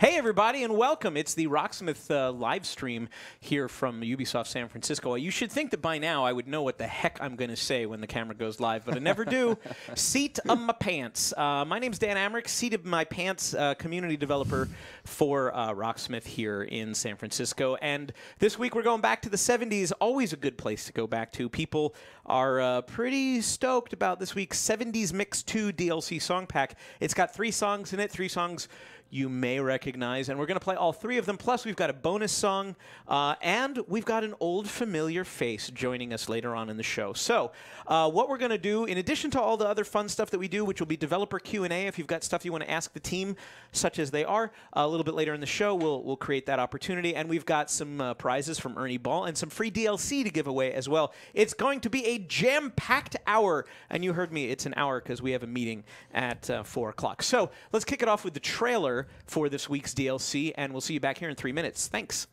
Hey, everybody, and welcome. It's the Rocksmith live stream here from Ubisoft San Francisco. You should think that by now I would know what the heck I'm going to say when the camera goes live, but I never do. Seat of my pants. My name's Dan Amrick, Seat of my pants community developer for Rocksmith here in San Francisco. And this week we're going back to the 70s, always a good place to go back to. People are pretty stoked about this week's 70s Mix 2 DLC song pack. It's got 3 songs in it, 3 songs you may recognize, and we're going to play all 3 of them. Plus, we've got a bonus song, and we've got an old familiar face joining us later on in the show. So, what we're going to do, in addition to all the other fun stuff that we do, which will be developer Q&A, if you've got stuff you want to ask the team, such as they are, a little bit later in the show, we'll create that opportunity, and we've got some prizes from Ernie Ball and some free DLC to give away as well. It's going to be a jam-packed hour, and you heard me, it's an hour because we have a meeting at 4 o'clock. So, let's kick it off with the trailer for this week's DLC, and we'll see you back here in 3 minutes. Thanks.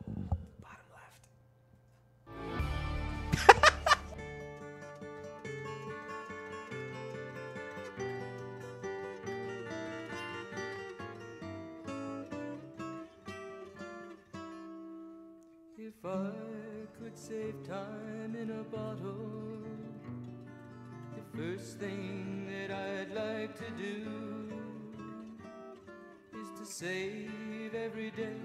Bottom left. If I could save time in a bottle, the first thing that I'd like to do to save every day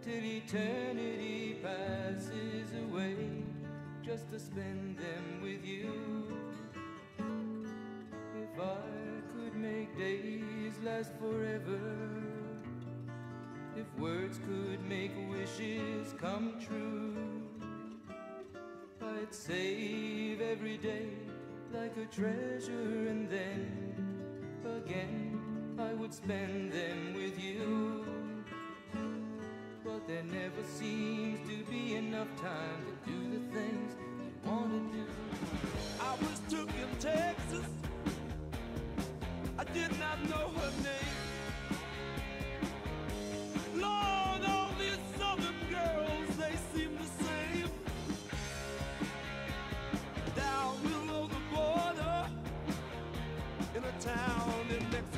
till eternity passes away, just to spend them with you. If I could make days last forever, if words could make wishes come true, I'd save every day like a treasure, and then again I would spend them with you. But there never seems to be enough time to do the things you want to do. I was took in Texas, I did not know her name. Lord, all these southern girls, they seem the same. Down below the border, in a town in Mexico,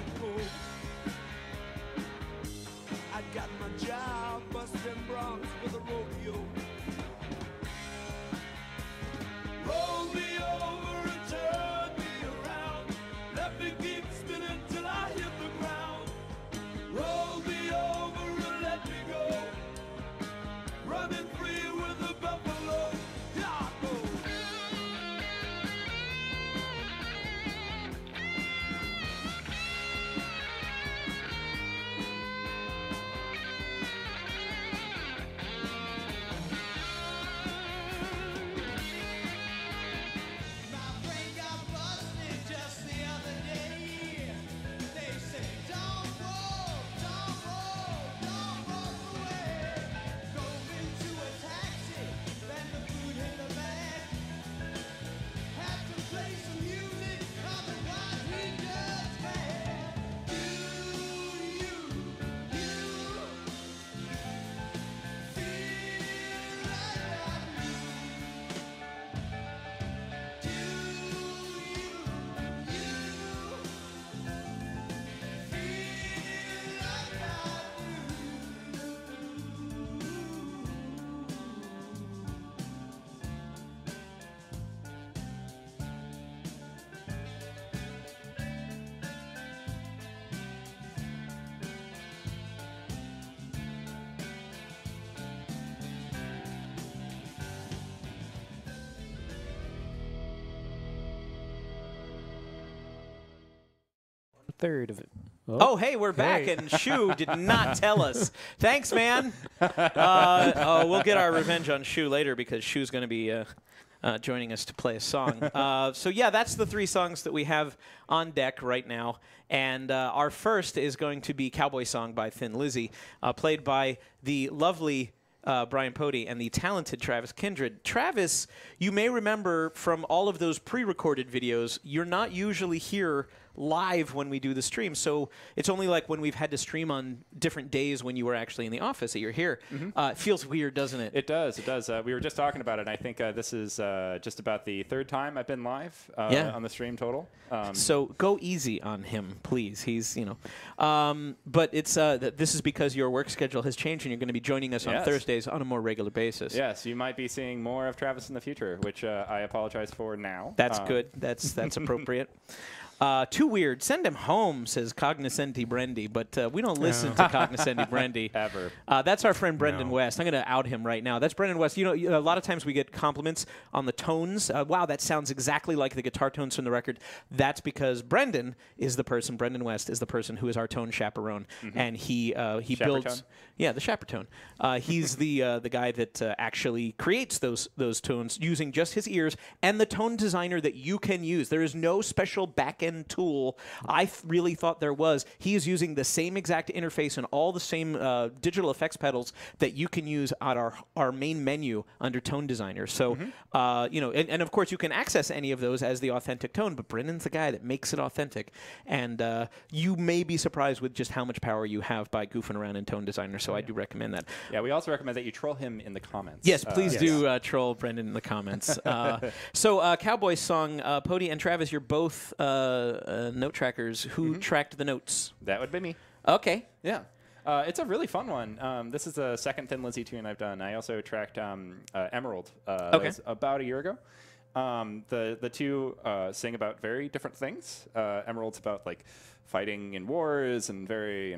I got my job busting broncs with a rodeo. Roll me over and turn me around. Let me keep spinning till I hit the ground. Roll me over and let me go. Running free with the buffalo. Here I go. Third of it. Oh, hey, we're back, and Shu did not tell us. Thanks, man. We'll get our revenge on Shu later because Shu's going to be joining us to play a song. So, yeah, that's the 3 songs that we have on deck right now. And our first is going to be Cowboy Song by Thin Lizzy, played by the lovely Brian Pody and the talented Travis Kindred. Travis, you may remember from all of those pre-recorded videos, you're not usually here live when we do the stream. So it's only like when we've had to stream on different days when you were actually in the office that you're here. It feels weird, doesn't it? It does. It does. We were just talking about it. And I think this is just about the third time I've been live on the stream total. So go easy on him, please. He's, but it's this is because your work schedule has changed and you're going to be joining us on Thursdays on a more regular basis. Yes, you might be seeing more of Travis in the future, which I apologize for now. That's good. That's appropriate. Too weird. Send him home, says Cognoscenti Brendy, but we don't listen to Cognoscenti Brendy. Ever. That's our friend Brendan West. I'm going to out him right now. That's Brendan West. A lot of times we get compliments on the tones. Wow, that sounds exactly like the guitar tones from the record. That's because Brendan West is the person who is our tone chaperone. And he builds... Yeah, the chaperone. He's the guy that actually creates those tones using just his ears and the tone designer that you can use. There is no special back-end tool. I really thought there was. He is using the same exact interface and all the same digital effects pedals that you can use on our main menu under Tone Designer. So, and of course you can access any of those as the authentic tone, but Brendan's the guy that makes it authentic. And you may be surprised with just how much power you have by goofing around in Tone Designer. So I do recommend that. Yeah, we also recommend that you troll him in the comments. Yes, please do troll Brendan in the comments. So Cowboy song, Pody and Travis, you're both note trackers. Who tracked the notes? That would be me. Okay. Yeah. It's a really fun one. This is the second Thin Lizzy tune I've done. I also tracked Emerald about a year ago. The two sing about very different things. Emerald's about like fighting in wars and very,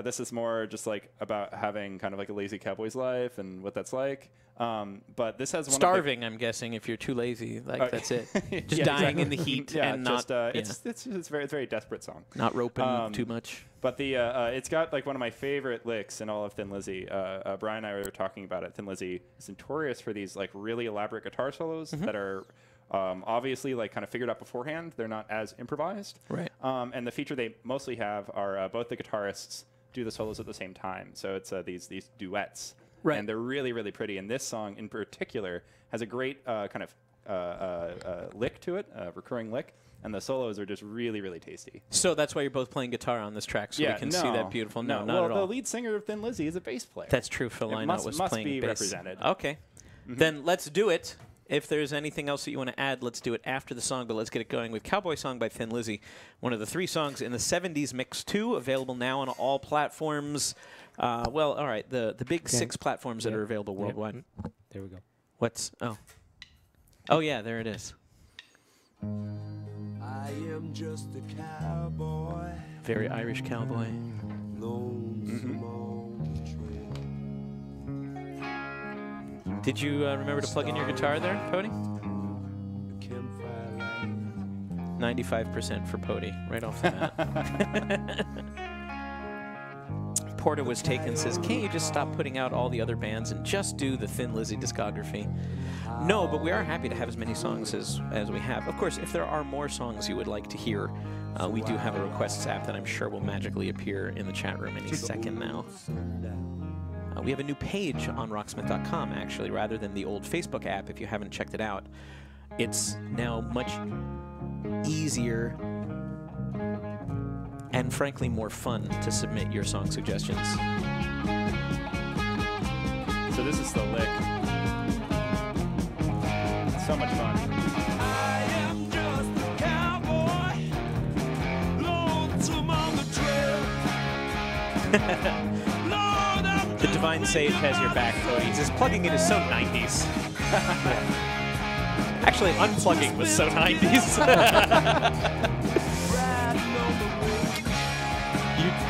this is more just like about having kind of like a lazy cowboy's life and what that's like. But this has starving. I'm guessing if you're too lazy, that's it. Just dying in the heat and not. It's very desperate song. Not roping too much. But the it's got like one of my favorite licks in all of Thin Lizzy. Brian and I were talking about it. Thin Lizzy is notorious for these like really elaborate guitar solos that are obviously like kind of figured out beforehand. They're not as improvised. Right. And the feature they mostly have are both the guitarists do the solos at the same time. So it's these duets. Right. And they're really, really pretty. And this song in particular has a great kind of lick to it, a recurring lick. And the solos are just really, really tasty. So that's why you're both playing guitar on this track, so we can see that beautiful. No, not at all. The lead singer of Thin Lizzy is a bass player. That's true. Phil Lynott was playing be bass. Represented. Okay. Then let's do it. If there's anything else that you want to add, let's do it after the song, but let's get it going with Cowboy Song by Thin Lizzy, one of the 3 songs in the 70s Mix 2, available now on all platforms. Well, all right, the big 6 platforms that are available worldwide. There we go. What's... Oh, yeah, there it is. I am just a cowboy. Very Irish cowboy. Lonesome on the trail. Did you remember to plug in your guitar there, Pody? 95% for Pody, right off the bat. Porter was taken, says, can't you just stop putting out all the other bands and just do the Thin Lizzy discography? No, but we are happy to have as many songs as we have. Of course, if there are more songs you would like to hear, we do have a requests app that I'm sure will magically appear in the chat room any second now. We have a new page on Rocksmith.com, actually, rather than the old Facebook app, if you haven't checked it out. It's now much easier and, frankly, more fun to submit your song suggestions. So this is the lick. It's so much fun. I am just a cowboy, lonesome on the trail. The Divine Sage has your back, Cody. Just plugging in is so 90s. Actually, unplugging was so 90s.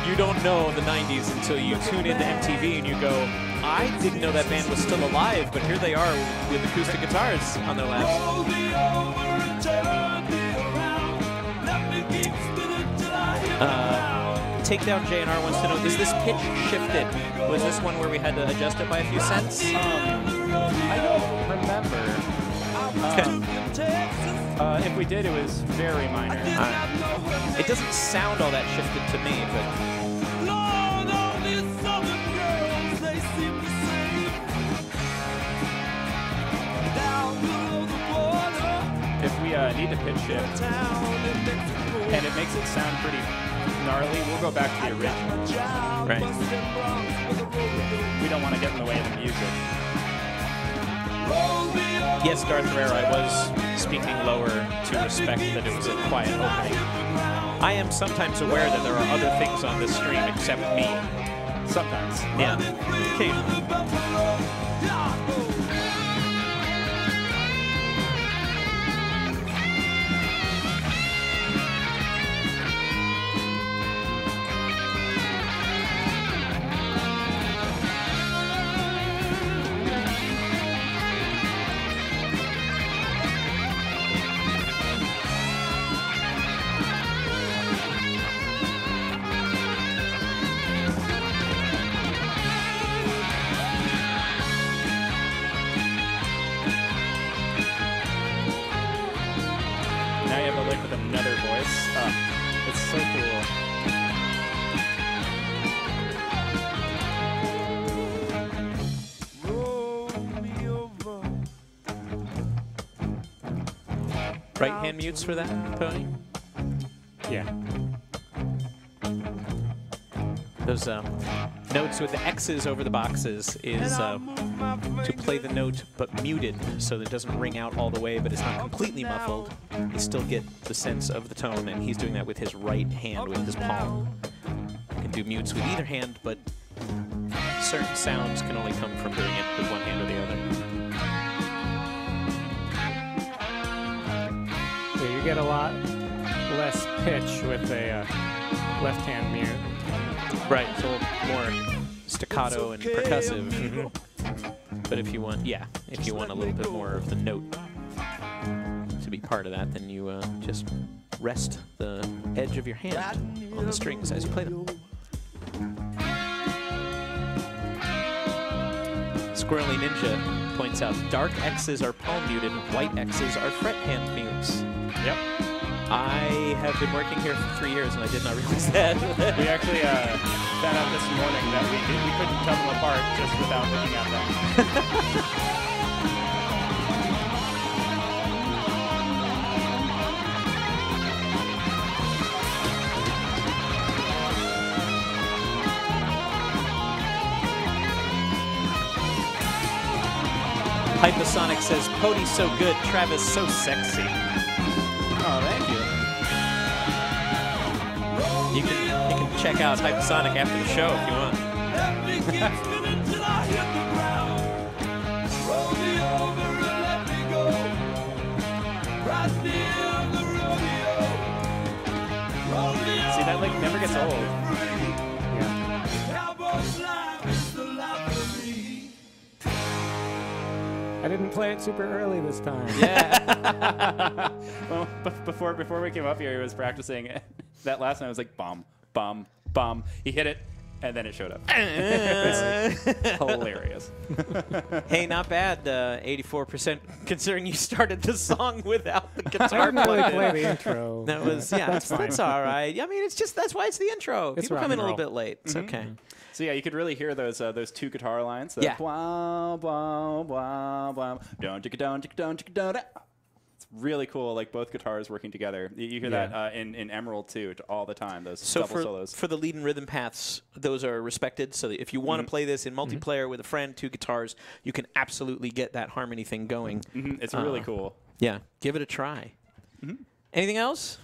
You don't know the 90s until you tune into MTV and you go, I didn't know that band was still alive, but here they are with acoustic guitars on their laps. Takedown JNR wants to know, is this pitch shifted? Was this one where we had to adjust it by a few cents? I don't remember. If we did, it was very minor. It doesn't sound all that shifted to me, but... If we need to pitch shift, and it makes it sound pretty gnarly. We'll go back to the original. Right. We don't want to get in the way of the music. Yes, Darth Rare, I was speaking lower to respect that it was a quiet opening. I am sometimes aware that there are other things on this stream except me. Sometimes. Yeah. Occasionally. So cool. Right hand mutes for that, Pony? Yeah. Those notes with the X's over the boxes is to play the note but muted so that it doesn't ring out all the way, but it's not completely muffled. You still get the sense of the tone, and he's doing that with his right hand, with his palm. You can do mutes with either hand, but certain sounds can only come from doing it with one hand or the other. Yeah, you get a lot less pitch with a left-hand mute. Right, it's a little more staccato and percussive. But if you want, if you want a little bit more of the note to be part of that, then you just rest the edge of your hand on the strings as you play them. Squirrely Ninja points out, dark X's are palm muted, white X's are fret hand mutes. Yep. I have been working here for 3 years, and I did not realize that. We actually found out this morning that we couldn't tell them apart just without looking at them. Hyposonic says, Pody's so good, Travis so sexy. Oh, thank you. You can check out Hyposonic after the show if you want. See, that like never gets old. I didn't play it super early this time. Yeah. Well, before we came up here, he was practicing. That last night was like bomb, bomb, bomb. He hit it, and then it showed up. It's hilarious. Hey, not bad. 84%, considering you started the song without the guitar I didn't really plugged in. play the intro. That was that's all right. I mean, it's just that's why it's the intro. It's People rock come in a and little roll. bit late. It's okay. So yeah, you could really hear those two guitar lines. Yeah. Blah, blah, blah, blah. Don't tick down, tick down, tick down. It's really cool, like both guitars working together. You hear that in Emerald too, all the time. Those So double solos. for the lead and rhythm paths, those are respected. So that if you want to play this in multiplayer with a friend, 2 guitars, you can absolutely get that harmony thing going. It's really cool. Yeah, give it a try. Anything else?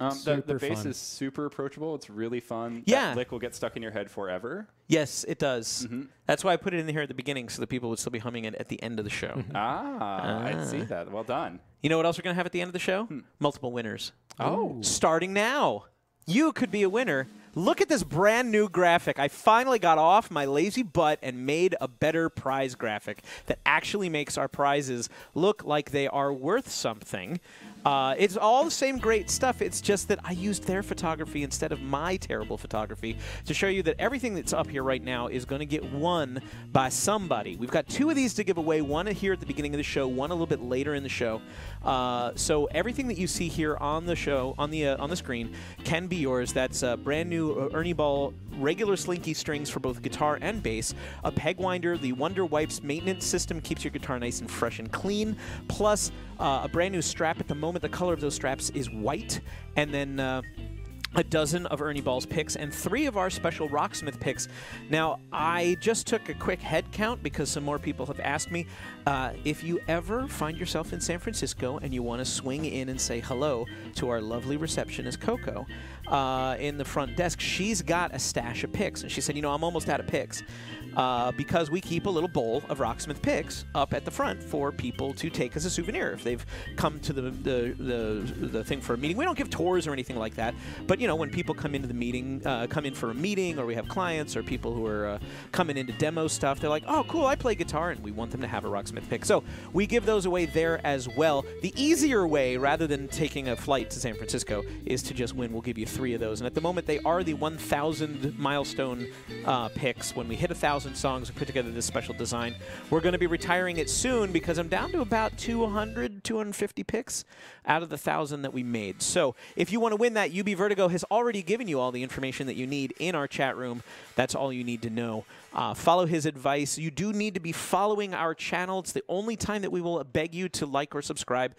The Super bass fun. is super approachable. It's really fun. Yeah. That lick will get stuck in your head forever. Yes, it does. That's why I put it in here at the beginning, so that people would still be humming it at the end of the show. I see that. Well done. You know what else we're going to have at the end of the show? Multiple winners. Oh. Starting now. You could be a winner. Look at this brand new graphic. I finally got off my lazy butt and made a better prize graphic that actually makes our prizes look like they are worth something. It's all the same great stuff. It's just that I used their photography instead of my terrible photography to show you that everything that's up here right now is going to get won by somebody. We've got 2 of these to give away, one here at the beginning of the show, one a little bit later in the show. So everything that you see here on the show, on the screen, can be yours. That's brand new new Ernie Ball regular slinky strings for both guitar and bass, a peg winder, the Wonder Wipes maintenance system keeps your guitar nice and fresh and clean, plus a brand new strap. At the moment, the color of those straps is white, and then a dozen of Ernie Ball's picks, and 3 of our special Rocksmith picks. Now, I just took a quick head count because some more people have asked me. If you ever find yourself in San Francisco and you want to swing in and say hello to our lovely receptionist, Coco, in the front desk, she's got a stash of picks. And she said, you know, I'm almost out of picks. Because we keep a little bowl of Rocksmith picks up at the front for people to take as a souvenir if they've come to the thing for a meeting. We don't give tours or anything like that, but you know, when people come into the meeting, come in for a meeting, or we have clients or people who are coming in to demo stuff, they're like, oh, cool, I play guitar, and we want them to have a Rocksmith pick. So we give those away there as well. The easier way, rather than taking a flight to San Francisco, is to just win. We'll give you 3 of those, and at the moment they are the 1,000 milestone picks. When we hit 1,000 songs, we put together this special design. We're going to be retiring it soon because I'm down to about 250 picks out of the 1,000 that we made. So if you want to win that, UB Vertigo has already given you all the information that you need in our chat room. That's all you need to know. Follow his advice. You do need to be following our channel. It's the only time that we will beg you to like or subscribe.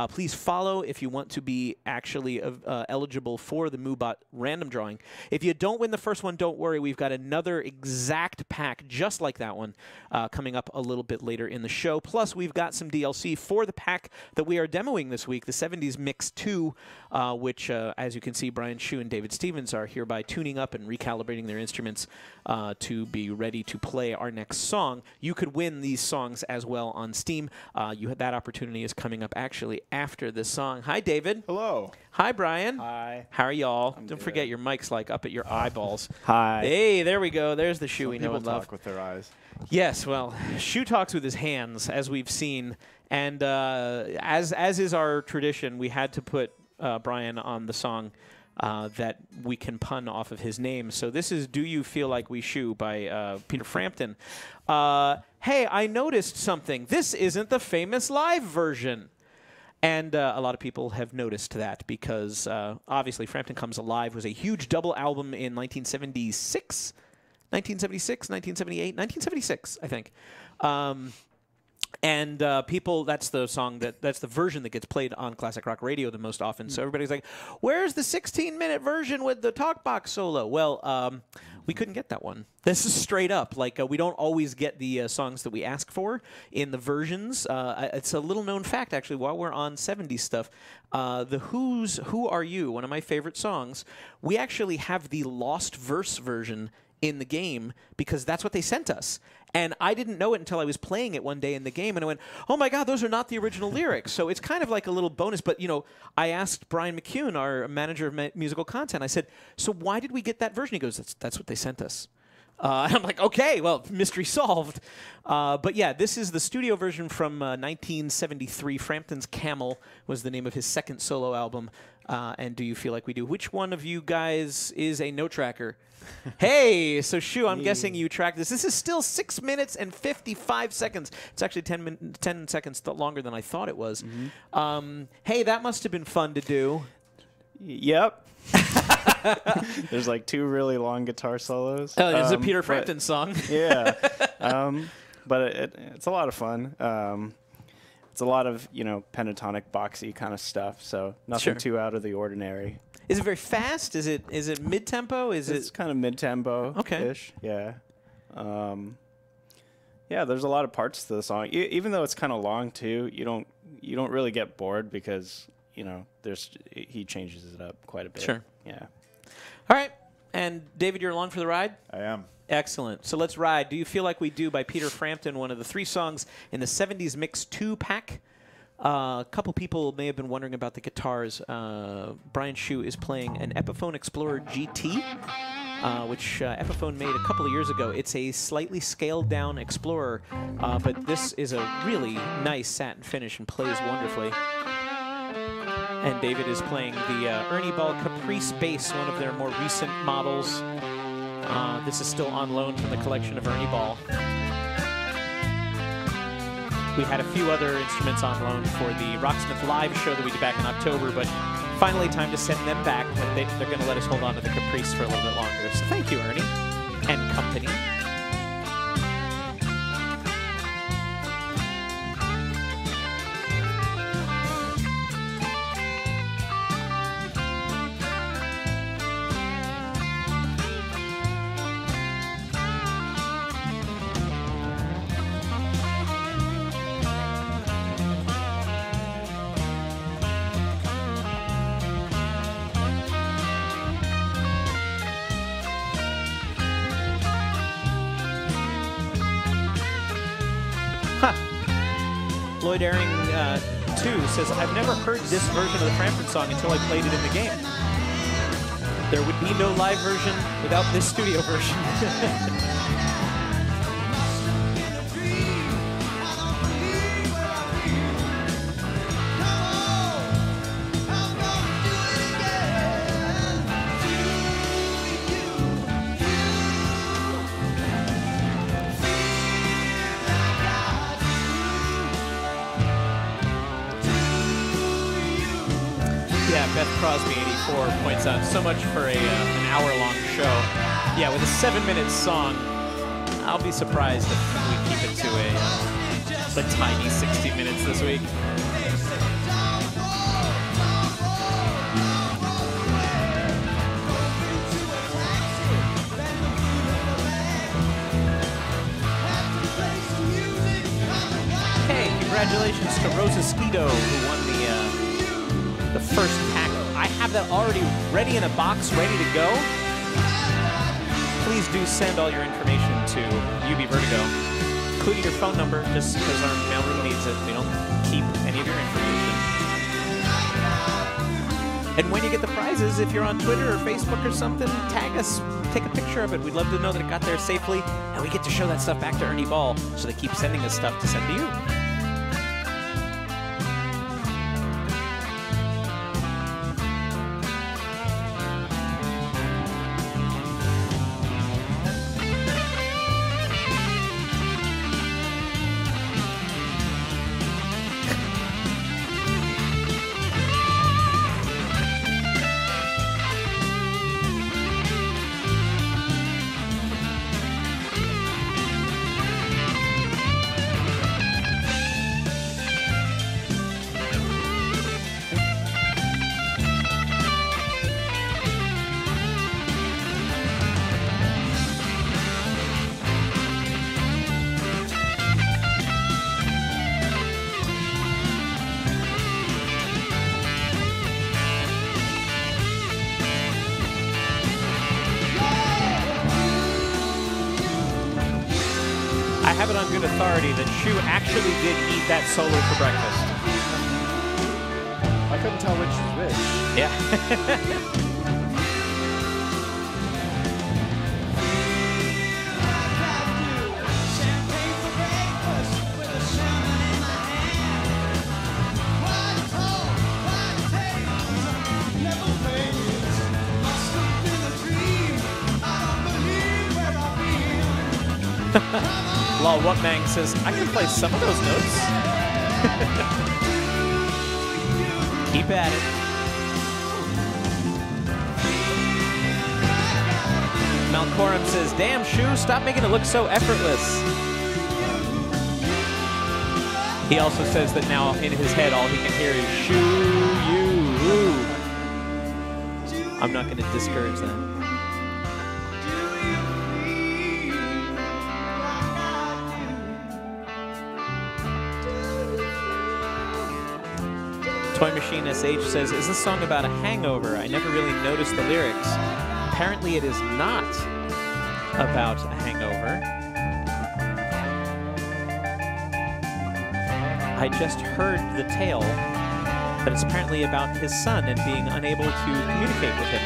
Please follow if you want to be actually eligible for the MooBot random drawing. If you don't win the first one, don't worry. We've got another exact pack just like that one coming up a little bit later in the show. Plus, we've got some DLC for the pack that we are demoing this week, the 70s Mix 2, which, as you can see, Brian Shu and David Stevens are hereby tuning up and recalibrating their instruments to be ready to play our next song. You could win these songs as well on Steam. That opportunity is coming up actually after this song. Hi, David. Hello. Hi, Brian. Hi. How are y'all? I'm Don't good. forget your mic's like up at your eyeballs. Hi. Hey, there we go. There's the Shu Some we know people and love. talk with their eyes. Yes, well, Shu talks with his hands, as we've seen, and as is our tradition, we had to put Brian on the song that we can pun off of his name. So this is "Do You Feel Like We Shu" by Peter Frampton. Hey, I noticed something. This isn't the famous live version. And a lot of people have noticed that because obviously Frampton Comes Alive was a huge double album in 1976. 1978, 1976, I think. And people, that's the song that's the version that gets played on classic rock radio the most often. So everybody's like, where's the 16-minute version with the talkbox solo? Well, we couldn't get that one. This is straight up. Like, we don't always get the songs that we ask for in the versions. It's a little known fact, actually, while we're on 70s stuff. The Who's Who Are You, one of my favorite songs, we actually have the lost verse version in the game because that's what they sent us. And I didn't know it until I was playing it one day in the game, and I went, oh my God, those are not the original lyrics. So it's kind of like a little bonus. But, you know, I asked Brian McCune, our manager of musical content, I said, so why did we get that version? He goes, that's what they sent us. And I'm like, okay, well, mystery solved. But yeah, this is the studio version from 1973. Frampton's Camel was the name of his second solo album. And Do You Feel Like We Do? Which one of you guys is a note tracker? Hey, so Shu, I'm guessing you tracked this. This is still 6 minutes and 55 seconds. It's actually 10 seconds longer than I thought it was. Hey, that must have been fun to do. Yep. There's like 2 really long guitar solos. Oh, it's a Peter Frampton song. Yeah. But it's a lot of fun. It's a lot of, you know, pentatonic, boxy kind of stuff. So nothing too out of the ordinary. Is it very fast? Is it mid-tempo? It's kind of mid-tempo-ish. Okay. Yeah. Yeah, there's a lot of parts to the song. Even though it's kind of long too, you don't really get bored because, you know, he changes it up quite a bit. Sure. Yeah. All right. And David, you're along for the ride? I am. Excellent. So let's ride. Do You Feel Like We Do by Peter Frampton, one of the 3 songs in the 70s Mix 2 pack. A couple people may have been wondering about the guitars. Brian Shu is playing an Epiphone Explorer GT, which Epiphone made a couple of years ago. It's a slightly scaled-down Explorer, but this is a really nice satin finish and plays wonderfully. And David is playing the Ernie Ball Caprice bass, one of their more recent models. This is still on loan from the collection of Ernie Ball. We had a few other instruments on loan for the Rocksmith Live show that we did back in October, but Finally, time to send them back, but they're going to let us hold on to the Caprice for a little bit longer. So thank you, Ernie and company. Lloyd Airing 2 says, I've never heard this version of the Frampton song until I played it in the game. There would be no live version without this studio version. Beth Crosby 84 points out, so much for an hour-long show. Yeah, with a 7-minute song, I'll be surprised if we keep it to a tiny 60 minutes this week. Hey, congratulations to Rosa Squito, who won the first pack. I have that already ready in a box, ready to go. Please do send all your information to UB Vertigo, including your phone number, just because our mailroom needs it. We don't keep any of your information. And when you get the prizes, if you're on Twitter or Facebook or something, tag us, take a picture of it. We'd love to know that it got there safely, and we get to show that stuff back to Ernie Ball, so they keep sending us stuff to send to you. I have it on good authority that Shu actually did eat that solo for breakfast. I couldn't tell which was which. Yeah. Lol, what Mang says, I can play some of those notes. Keep at it. Malcorum says, damn, Shu, stop making it look so effortless. He also says that now in his head all he can hear is Shu, you, woo. I'm not going to discourage that. Toy Machine SH says, is this song about a hangover? I never really noticed the lyrics. Apparently it is not about a hangover. I just heard the tale that it's apparently about his son and being unable to communicate with him.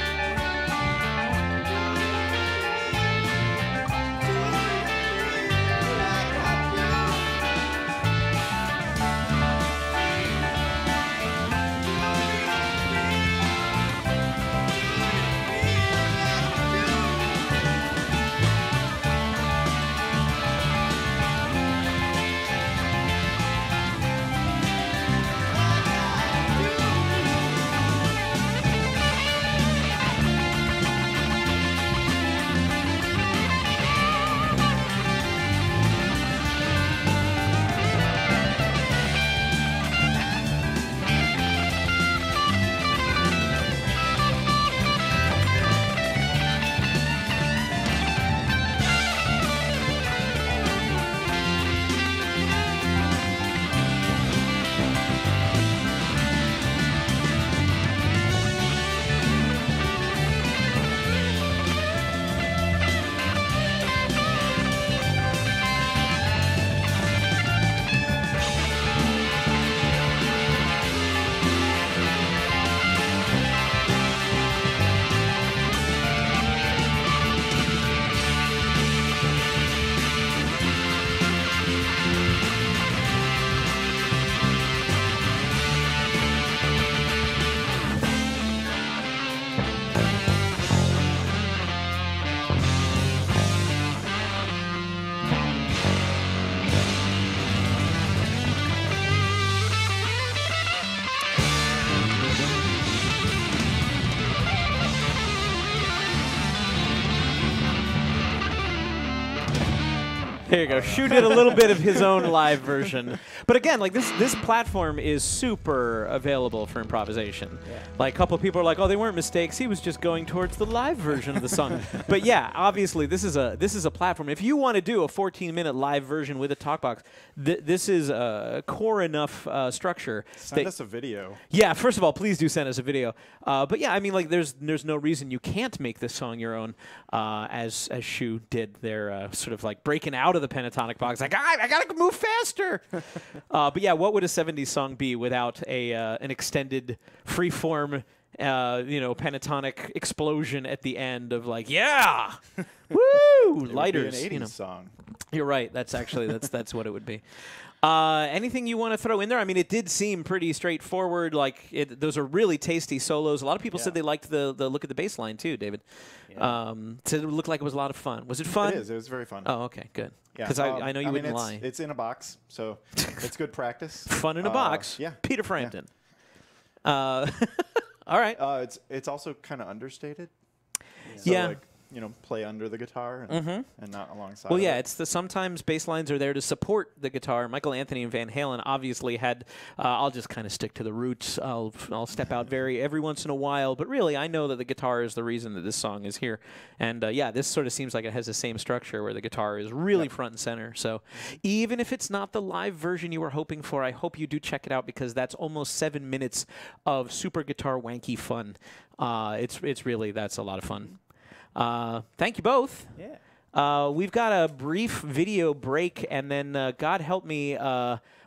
There you go. Shu did a little bit of his own live version. But again, like this platform is super available for improvisation. Yeah. Like a couple of people are like, "Oh, they weren't mistakes. He was just going towards the live version of the song." But yeah, obviously this is a platform. If you want to do a 14-minute live version with a talkbox, this is a core enough structure. Send us a video. Yeah, first of all, please do send us a video. But yeah, I mean, like there's no reason you can't make this song your own, as Shu did there, sort of like breaking out of the pentatonic box, like I gotta move faster. But yeah, what would a 70s song be without an extended freeform, pentatonic explosion at the end of like, yeah, woo, lighters. It would be an 80s song. You're right. That's actually that's what it would be. Anything you want to throw in there? I mean, it did seem pretty straightforward. Like those are really tasty solos. A lot of people said they liked the look of the bass line too, David. Yeah. Said it looked like it was a lot of fun. Was it fun? It is. It was very fun. Oh, okay, good. Yeah, because I know you wouldn't lie. It's in a box, so it's good practice. Fun in a box. Yeah. Peter Frampton. Yeah. All right. It's also kind of understated. So yeah. Like, play under the guitar and not alongside. Well, yeah, it. it's sometimes bass lines are there to support the guitar. Michael Anthony and Van Halen obviously had. I'll just kind of stick to the roots. I'll step out every once in a while, but really, I know that the guitar is the reason that this song is here. And yeah, this sort of seems like it has the same structure where the guitar is really front and center. So even if it's not the live version you were hoping for, I hope you do check it out because that's almost 7 minutes of super guitar wanky fun. It's really that's a lot of fun. Thank you both. Yeah. We've got a brief video break, and then God help me,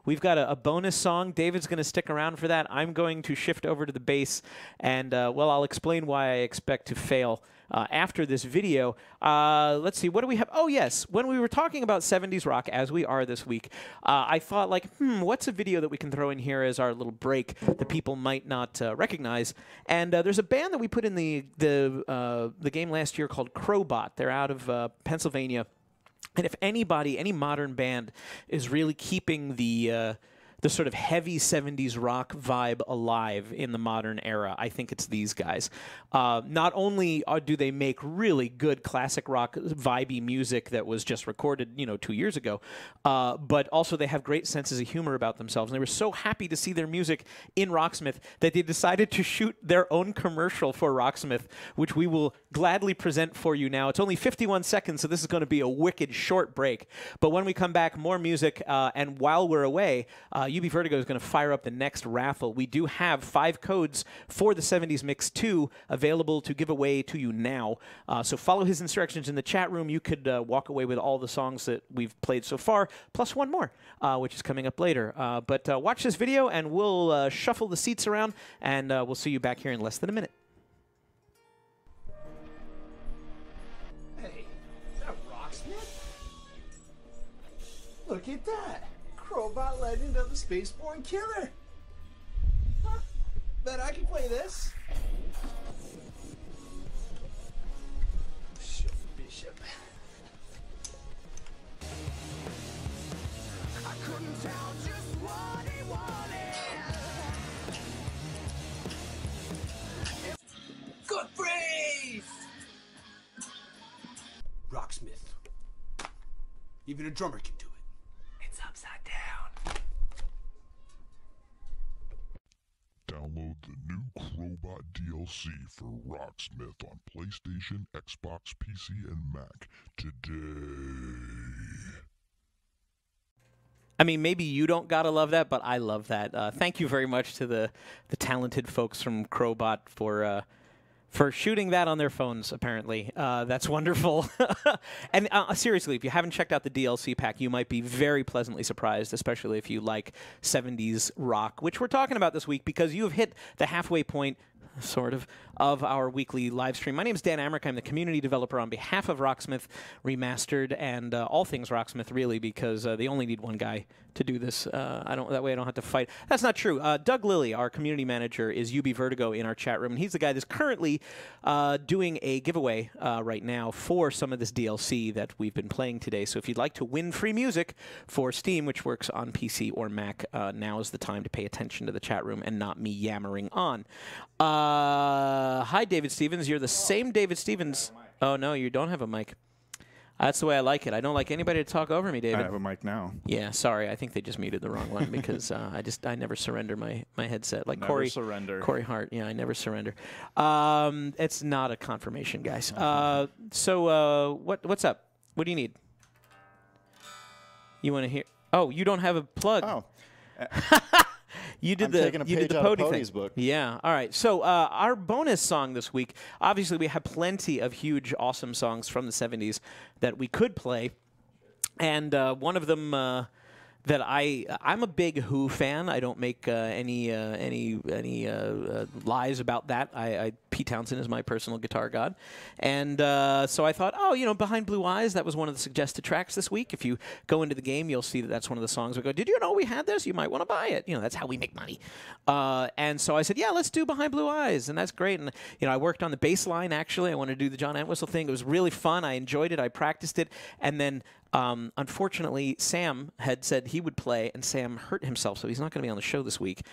we've got a bonus song. David's going to stick around for that. I'm going to shift over to the bass, and well, I'll explain why I expect to fail after this video. Let's see, what do we have? Oh, yes. When we were talking about 70s rock, as we are this week, I thought, like, what's a video that we can throw in here as our little break that people might not recognize? And there's a band that we put in the game last year called Crobot. They're out of Pennsylvania. And if anybody, any modern band, is really keeping the sort of heavy 70s rock vibe alive in the modern era, I think it's these guys. Not only do they make really good classic rock vibey music that was just recorded, 2 years ago, but also they have great senses of humor about themselves. And they were so happy to see their music in Rocksmith that they decided to shoot their own commercial for Rocksmith, which we will gladly present for you now. It's only 51 seconds, so this is going to be a wicked short break. But when we come back, more music, and while we're away, UB Vertigo is going to fire up the next raffle. We do have 5 codes for the 70s Mix 2 available to give away to you now. So follow his instructions in the chat room. You could walk away with all the songs that we've played so far, plus one more, which is coming up later. But watch this video, and we'll shuffle the seats around, and we'll see you back here in less than a minute. Hey, is that Rocksmith? Look at that. Crobot, Legend of the Spaceborne Killer. Huh. Bet I can play this. Bishop. I couldn't tell just what he wanted. Good breeze! Rocksmith. Even a drummer can do it. It's upside down. Download the new Crobot DLC for Rocksmith on PlayStation, Xbox, PC, and Mac today. I mean, maybe you don't gotta love that, but I love that. Thank you very much to the talented folks from Crobot for shooting that on their phones, apparently. That's wonderful. And seriously, if you haven't checked out the DLC pack, you might be very pleasantly surprised, especially if you like 70s rock, which we're talking about this week because you have hit the halfway point. sort of our weekly live stream. My name is Dan Amrick. I'm the community developer on behalf of Rocksmith Remastered and all things Rocksmith, really, because they only need one guy to do this. That way I don't have to fight. That's not true. Doug Lilly, our community manager, is UB Vertigo in our chat room, and he's the guy that's currently doing a giveaway right now for some of this DLC that we've been playing today. So if you'd like to win free music for Steam, which works on PC or Mac, now is the time to pay attention to the chat room and not me yammering on. Hi, David Stevens. You're the same David Stevens. Oh, no, you don't have a mic. That's the way I like it. I don't like anybody to talk over me, David. I have a mic now. Yeah, sorry. I think they just muted the wrong one because I never surrender my headset. Like Never surrender. Corey Hart. Yeah, I never surrender. It's not a confirmation, guys. So what's up? What do you need? You want to hear? Oh, you don't have a plug. Oh. You did I'm the taking a you did page the out of Pody Pody's thing. book. Yeah. All right. So our bonus song this week. Obviously, we have plenty of huge, awesome songs from the '70s that we could play, and one of them that I'm a big Who fan. I don't make any lies about that. Pete Townsend is my personal guitar god, and so I thought, Behind Blue Eyes. That was one of the suggested tracks this week. If you go into the game, you'll see that that's one of the songs. We go, did you know we had this? You might want to buy it. That's how we make money. And so I said, yeah, let's do Behind Blue Eyes, and that's great. And I worked on the bass line. Actually, I wanted to do the John Entwistle thing. It was really fun. I enjoyed it. I practiced it, and then. Unfortunately, Sam had said he would play, and Sam hurt himself, so he's not going to be on the show this week.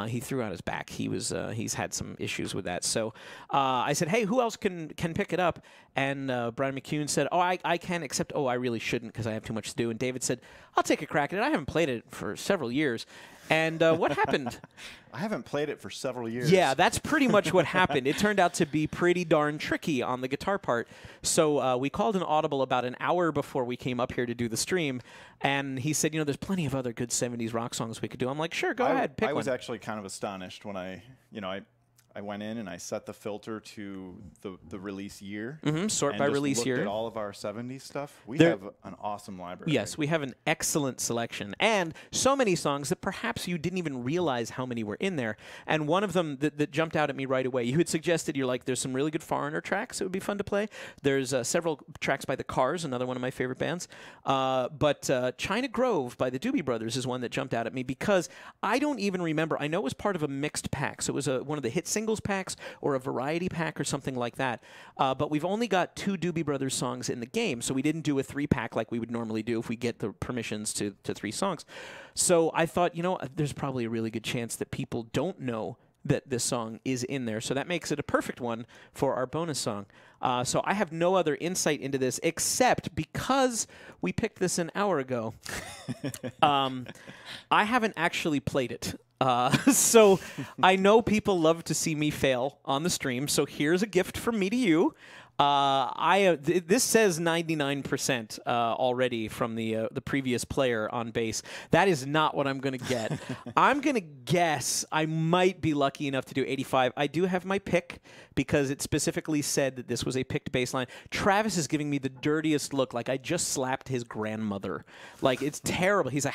He threw out his back. He's had some issues with that. So I said, hey, who else can pick it up? And Brian McCune said, oh, I can, except, I really shouldn't because I have too much to do. And David said, I'll take a crack at it. I haven't played it for several years. And what happened? I haven't played it for several years. Yeah, that's pretty much what happened. It turned out to be pretty darn tricky on the guitar part. So we called an audible about an hour before we came up here to do the stream. And he said, there's plenty of other good 70s rock songs we could do. I'm like, sure, go ahead, pick one. I was actually kind of astonished when I went in and I set the filter to the release year. Sort by release year. At all of our 70s stuff. We have an awesome library. Yes, we have an excellent selection. And so many songs that perhaps you didn't even realize how many were in there. And one of them that jumped out at me right away, you had suggested, you're like, there's some really good Foreigner tracks that would be fun to play. There's several tracks by the Cars, another one of my favorite bands. But China Grove by the Doobie Brothers is one that jumped out at me because I don't even remember. I know it was part of a mixed pack. So it was one of the hit singles packs or a variety pack or something like that. But we've only got 2 Doobie Brothers songs in the game, so we didn't do a 3-pack like we would normally do if we get the permissions to 3 songs. So I thought, there's probably a really good chance that people don't know that this song is in there. So that makes it a perfect one for our bonus song. So I have no other insight into this except because we picked this an hour ago. I haven't actually played it. So I know people love to see me fail on the stream. So here's a gift from me to you. This says 99% already from the previous player on bass. That is not what I'm going to get. I'm going to guess I might be lucky enough to do 85. I do have my pick because it specifically said that this was a picked bass line. Travis is giving me the dirtiest look, like I just slapped his grandmother. Like, it's terrible. He's like,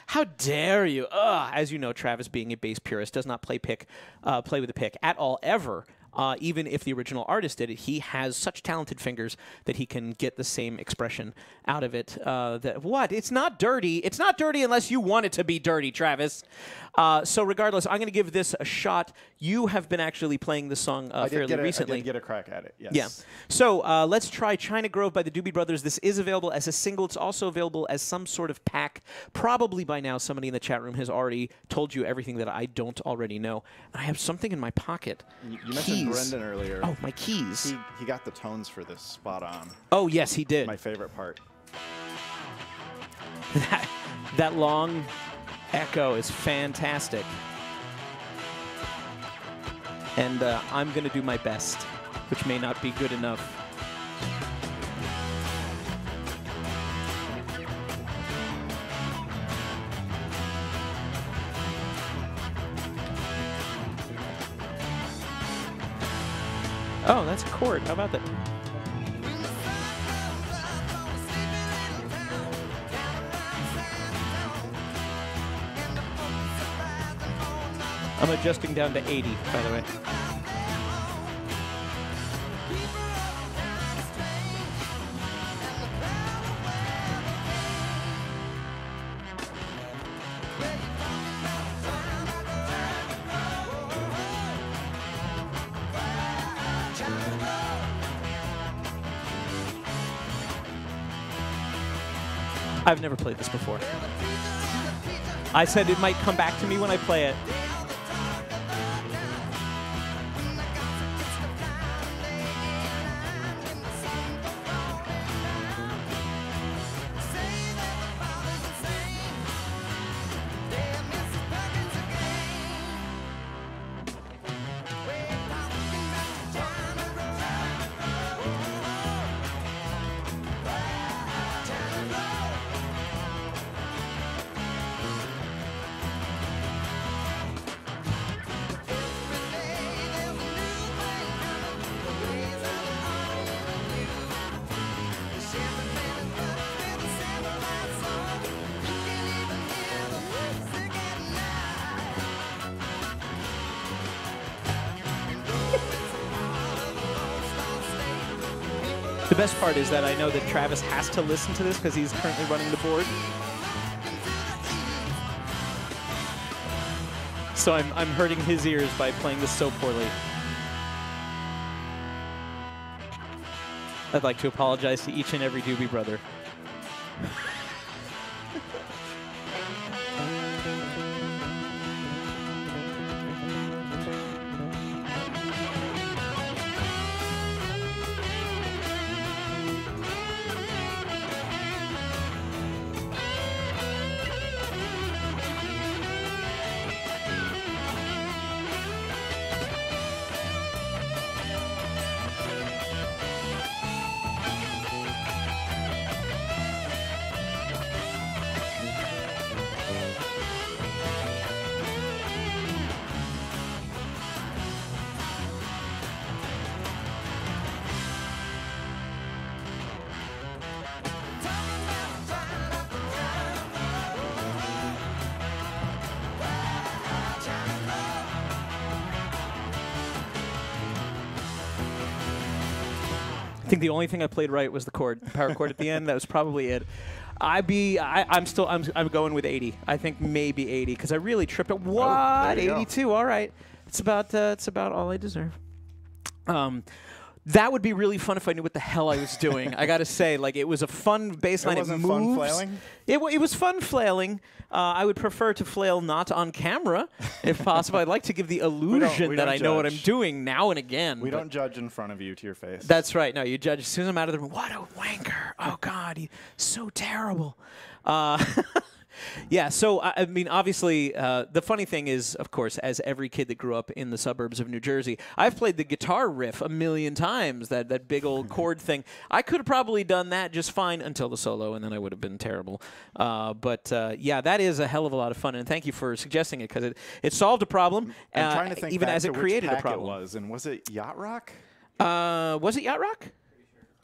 how dare you? Ugh. As you know, Travis, being a bass purist, does not play with a pick at all, ever. Even if the original artist did it, he has such talented fingers that he can get the same expression out of it. It's not dirty. It's not dirty unless you want it to be dirty, Travis. So regardless, I'm going to give this a shot. You have been actually playing the song fairly recently. I did get a crack at it, yes. Yeah. So let's try China Grove by the Doobie Brothers. This is available as a single. It's also available as some sort of pack. Probably by now somebody in the chat room has already told you everything that I don't already know. I have something in my pocket. You mentioned Brendan earlier. Oh, my keys. He got the tones for this spot on. Oh, yes, he did. My favorite part. That long echo is fantastic. And I'm going to do my best, which may not be good enough. Oh, that's a chord. How about that? I'm adjusting down to 80, by the way. I've never played this before. I said it might come back to me when I play it. The best part is that I know that Travis has to listen to this because he's currently running the board. So I'm hurting his ears by playing this so poorly. I'd like to apologize to each and every Doobie brother. I think the only thing I played right was the chord, the power chord at the end. That was probably it. I'm going with 80. I think maybe 80 because I really tripped it. What? 82. All right. It's about all I deserve. That would be really fun if I knew what the hell I was doing. I got to say, like, it was a fun baseline. It wasn't moves. fun flailing? It was fun flailing. I would prefer to flail not on camera, if possible. I'd like to give the illusion that I know what I'm doing now and again. We don't judge in front of you to your face. That's right. No, you judge as soon as I'm out of the room. What a wanker. Oh, God. He's so terrible. Yeah, so, I mean, obviously, the funny thing is, of course, as every kid that grew up in the suburbs of New Jersey, I've played the guitar riff a million times, that big old chord thing. I could have probably done that just fine until the solo, and then I would have been terrible. But, yeah, that is a hell of a lot of fun, and thank you for suggesting it, because it solved a problem, I'm trying to think even back as to it created which a pack problem. It was, and was it Yacht Rock? Was it Yacht Rock?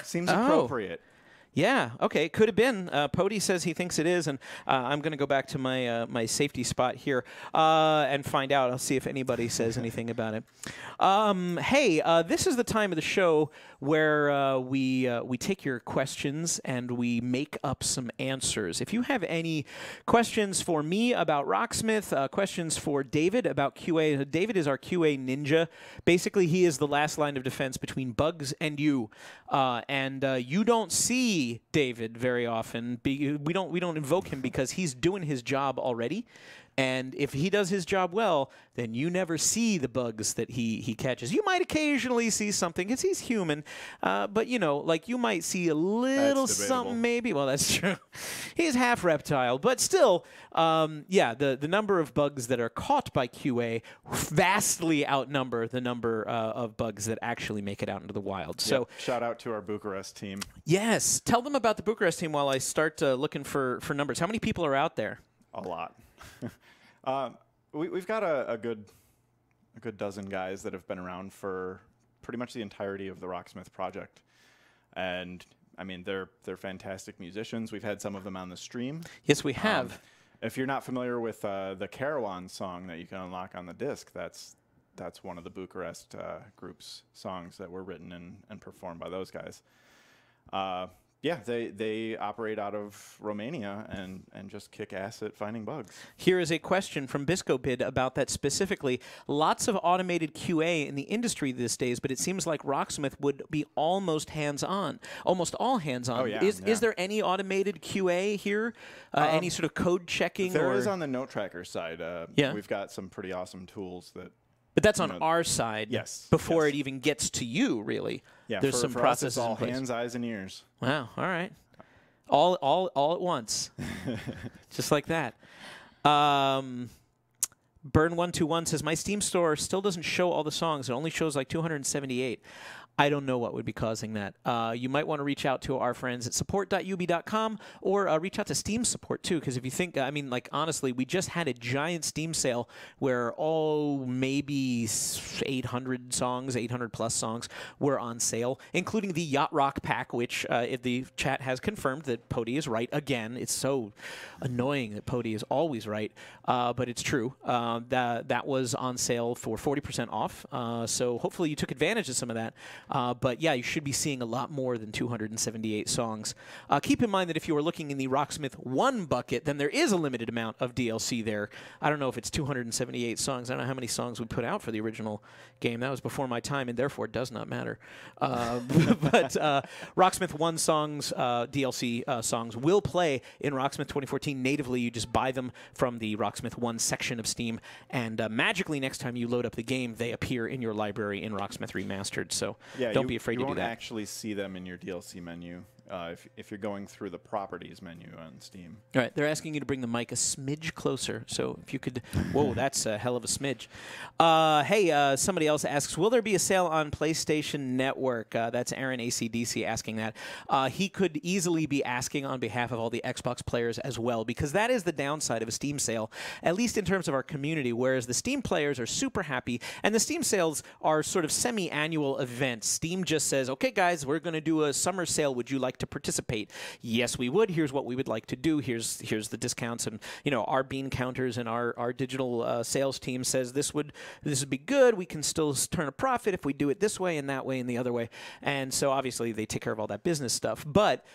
Seems appropriate. Yeah, okay, it could have been. Pody says he thinks it is, and I'm going to go back to my my safety spot here and find out. I'll see if anybody says anything about it. Hey, this is the time of the show where we take your questions and we make up some answers. If you have any questions for me about Rocksmith, questions for David about QA, David is our QA ninja. Basically, he is the last line of defense between bugs and you. You don't see David very often. We don't invoke him because he's doing his job already. And if he does his job well, then you never see the bugs that he catches. You might occasionally see something because he's human, but you know, like you might see a little something maybe. Well, that's true. He's half reptile, but still, yeah, the number of bugs that are caught by QA vastly outnumber the number of bugs that actually make it out into the wild. So, yep. Shout out to our Bucharest team. Yes, tell them about the Bucharest team while I start looking for numbers. How many people are out there? A lot. We've got a good dozen guys that have been around for pretty much the entirety of the Rocksmith project, and I mean they're fantastic musicians. We've had some of them on the stream. Yes, we have. If you're not familiar with the Carawan song that you can unlock on the disc, that's one of the Bucharest group's songs that were written and performed by those guys. Yeah, they operate out of Romania and just kick ass at finding bugs. Here is a question from BiscoBid about that specifically. Lots of automated QA in the industry these days, but it seems like Rocksmith would be almost hands-on, almost all hands-on. Oh, yeah, Is there any automated QA here? Any sort of code checking? There is on the note tracker side. Yeah. We've got some pretty awesome tools that. But that's on our side. Yes. Before yes. it even gets to you, really. Yeah. There's some for processes us, it's all in place. hands, eyes, and ears. Wow. All right. All at once. Just like that. Burn121 says, my Steam store still doesn't show all the songs. It only shows like 278. I don't know what would be causing that. You might want to reach out to our friends at support.ub.com or reach out to Steam support, too, because if you think, I mean, like, honestly, we just had a giant Steam sale where maybe 800 songs, 800-plus songs were on sale, including the Yacht Rock pack, which the chat has confirmed that Pody is right again. It's so annoying that Pody is always right, but it's true. That was on sale for 40% off, so hopefully you took advantage of some of that. But yeah, you should be seeing a lot more than 278 songs. Keep in mind that if you are looking in the Rocksmith 1 bucket, then there is a limited amount of DLC there. I don't know if it's 278 songs. I don't know how many songs we put out for the original game. That was before my time, and therefore it does not matter. But Rocksmith 1 songs, DLC songs, will play in Rocksmith 2014 natively. You just buy them from the Rocksmith 1 section of Steam, and magically next time you load up the game, they appear in your library in Rocksmith Remastered. So yeah, don't be afraid to do that. You won't actually see them in your DLC menu if you're going through the properties menu on Steam. All right, they're asking you to bring the mic a smidge closer. So if you could, whoa, that's a hell of a smidge. Hey, somebody else asks, will there be a sale on PlayStation Network? That's Aaron ACDC asking that. He could easily be asking on behalf of all the Xbox players as well, because that is the downside of a Steam sale, at least in terms of our community, whereas the Steam players are super happy, and the Steam sales are sort of semi-annual events. Steam just says, okay, guys, we're going to do a summer sale. Would you like to participate? Yes, we would. Here's what we would like to do. Here's the discounts, and our bean counters and our digital sales team says this would be good. We can still turn a profit if we do it this way and that way and the other way. And so obviously they take care of all that business stuff. But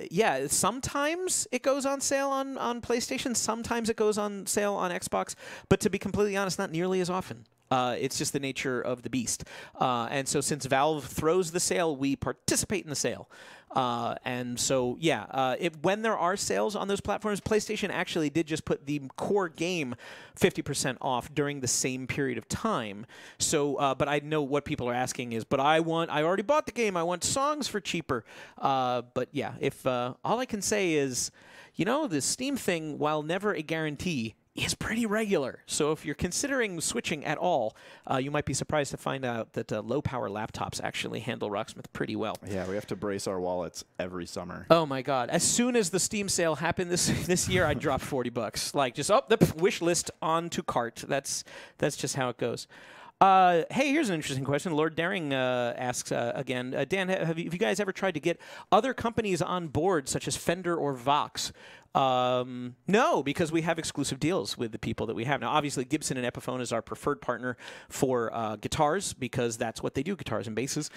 yeah, sometimes it goes on sale on PlayStation. Sometimes it goes on sale on Xbox. But to be completely honest, not nearly as often. It's just the nature of the beast. And so since Valve throws the sale, we participate in the sale. And so, yeah, when there are sales on those platforms, PlayStation actually did just put the core game 50% off during the same period of time. So, but I know what people are asking is, but I already bought the game. I want songs for cheaper. But yeah, if all I can say is, the Steam thing, while never a guarantee, is pretty regular. So if you're considering switching at all, you might be surprised to find out that low-power laptops actually handle Rocksmith pretty well. Yeah, we have to brace our wallets every summer. Oh my God! As soon as the Steam sale happened this year, I dropped $40. Like just the wish list onto cart. That's just how it goes. Hey, here's an interesting question. Lord Daring asks again, Dan, have you guys ever tried to get other companies on board, such as Fender or Vox? No, because we have exclusive deals with the people that we have. Now, obviously, Gibson and Epiphone is our preferred partner for guitars, because that's what they do, guitars and basses.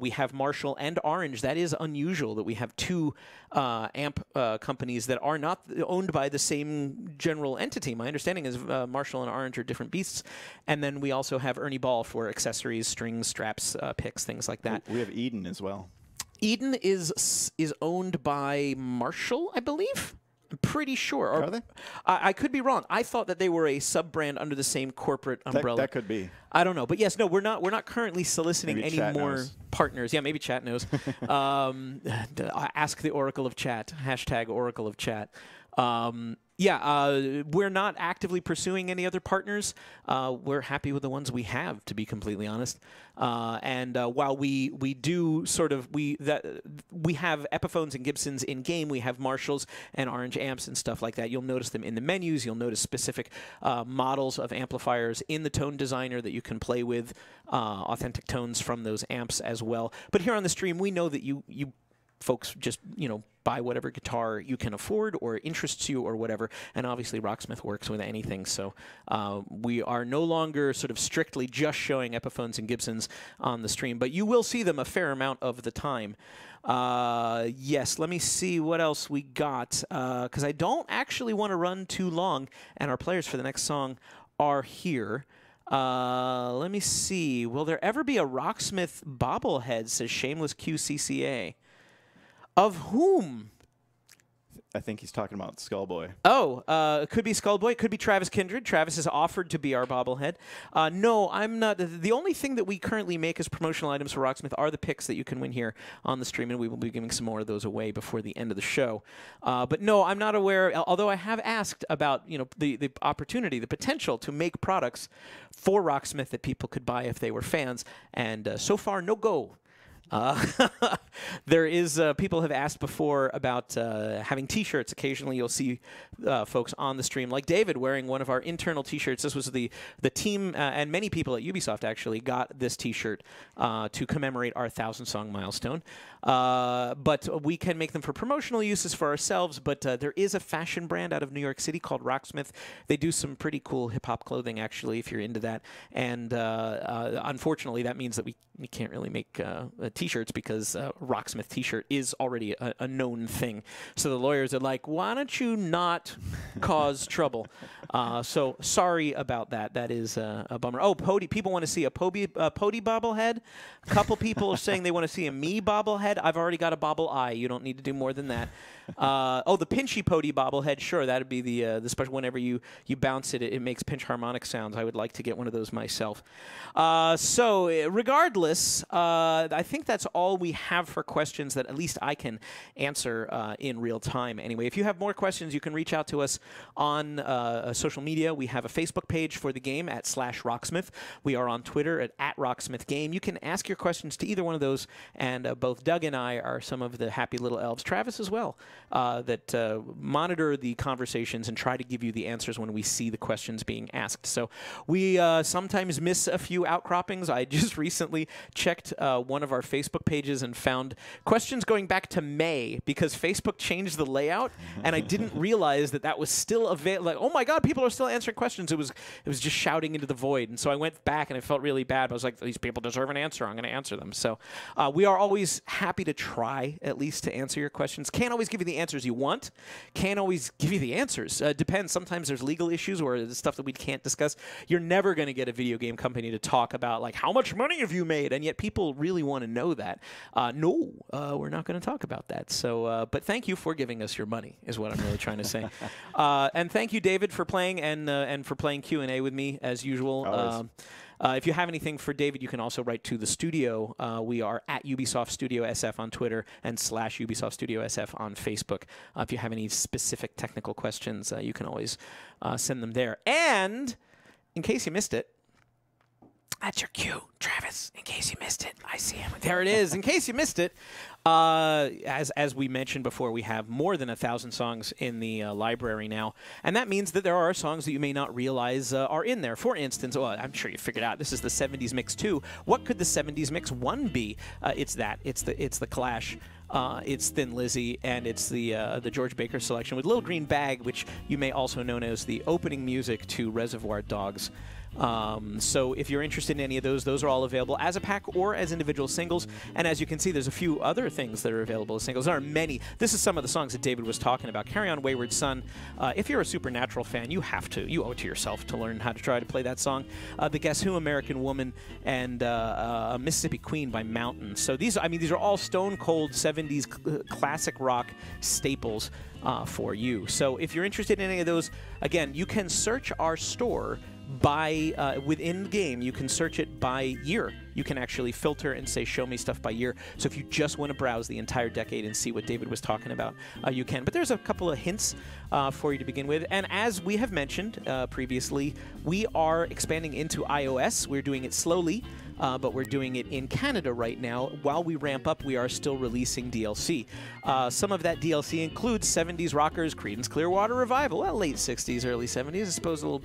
We have Marshall and Orange. That is unusual that we have two amp companies that are not owned by the same general entity. My understanding is Marshall and Orange are different beasts. And then we also have Ernie Ball for accessories, strings, straps, picks, things like that. We have Eden as well. Eden is owned by Marshall, I believe. I'm pretty sure. Are they? I could be wrong. I thought that they were a sub-brand under the same corporate umbrella. That could be. I don't know. But yes, no, we're not currently soliciting Maybe any chat more knows. partners. Yeah, maybe chat knows. Ask the Oracle of Chat. # Oracle of Chat. Yeah, we're not actively pursuing any other partners. We're happy with the ones we have, to be completely honest. And while we do sort of we have Epiphones and Gibsons in game, we have Marshalls and Orange amps and stuff like that. You'll notice them in the menus. You'll notice specific models of amplifiers in the tone designer that you can play with, authentic tones from those amps as well. But here on the stream, we know that you folks just, buy whatever guitar you can afford or interests you or whatever. And obviously Rocksmith works with anything. So we are no longer sort of strictly just showing Epiphones and Gibsons on the stream, but you will see them a fair amount of the time. Yes, let me see what else we got, because I don't actually want to run too long, and our players for the next song are here. Let me see. Will there ever be a Rocksmith bobblehead, says Shameless QCCA. Of whom? I think he's talking about Skullboy. Oh, it could be Skullboy. It could be Travis Kindred. Travis has offered to be our bobblehead. No, I'm not. The only thing that we currently make as promotional items for Rocksmith are the picks that you can win here on the stream, and we will be giving some more of those away before the end of the show. But no, I'm not aware, although I have asked about the opportunity, the potential to make products for Rocksmith that people could buy if they were fans, and so far, no go. There is people have asked before about having T-shirts. Occasionally, you'll see folks on the stream, like David, wearing one of our internal T-shirts. This was the team, and many people at Ubisoft actually got this T-shirt to commemorate our 1,000-song milestone. But we can make them for promotional uses for ourselves. But there is a fashion brand out of New York City called Rocksmith. They do some pretty cool hip-hop clothing, actually, if you're into that. And unfortunately, that means that we can't really make T-shirts because Rocksmith T-shirt is already a known thing. So the lawyers are like, why don't you not cause trouble? So sorry about that. That is a bummer. Oh, Pody. People want to see a Pody bobblehead. A couple people are saying they want to see a me bobblehead. I've already got a bobble eye. You don't need to do more than that. Oh, the Pinchy Pody bobblehead. Sure, that'd be the special. Whenever you bounce it, it makes pinch harmonic sounds. I would like to get one of those myself. So regardless, I think that's all we have for questions that at least I can answer in real time. Anyway, if you have more questions, you can reach out to us on social media. We have a Facebook page for the game at /Rocksmith. We are on Twitter at @RocksmithGame. You can ask your questions to either one of those, and both Doug and I are some of the happy little elves, Travis as well, that monitor the conversations and try to give you the answers when we see the questions being asked. So we sometimes miss a few outcroppings. I just recently checked one of our Facebook pages and found questions going back to May because Facebook changed the layout, and I didn't realize that was still available. Like, oh my God, people are still answering questions. It was just shouting into the void, and so I went back and I felt really bad. I was like, these people deserve an answer. I'm going to answer them. So we are always happy to try at least to answer your questions. Can't always give you the answers you want. Can't always give you the answers. Depends. Sometimes there's legal issues or there's stuff that we can't discuss. You're never going to get a video game company to talk about like how much money have you made, and yet people really want to know that. No, we're not going to talk about that. So, but thank you for giving us your money is what I'm really trying to say. And thank you, David, for playing and for playing Q&A with me as usual. If you have anything for David, you can also write to the studio. We are at Ubisoft Studio SF on Twitter and /Ubisoft Studio SF on Facebook. If you have any specific technical questions, you can always send them there. And in case you missed it, that's your cue, Travis. In case you missed it, I see him. There it is. In case you missed it, as we mentioned before, we have more than 1,000 songs in the library now, and that means that there are songs that you may not realize are in there. For instance, well, I'm sure you figured out this is the 70s Mix 2. What could the 70s Mix 1 be? It's that. It's the Clash. It's Thin Lizzy, and it's the George Baker selection with Little Green Bag, which you may also know as the opening music to Reservoir Dogs. So if you're interested in any of those are all available as a pack or as individual singles. And as you can see, there's a few other things that are available as singles. There are many. This is some of the songs that David was talking about. Carry On Wayward Son. If you're a Supernatural fan, you owe it to yourself to learn how to try to play that song. The Guess Who, American Woman, and Mississippi Queen by Mountain. So these are all stone cold 70s classic rock staples for you. So if you're interested in any of those, again, you can search our store by within the game. You can search it by year. You can actually filter and say show me stuff by year. So if you just want to browse the entire decade and see what David was talking about, you can. But there's a couple of hints for you to begin with. And as we have mentioned previously, we are expanding into iOS. We're doing it slowly. but we're doing it in Canada right now. While we ramp up, we are still releasing DLC. Some of that DLC includes 70s rockers, Creedence Clearwater Revival, well, late 60s, early 70s. I suppose a little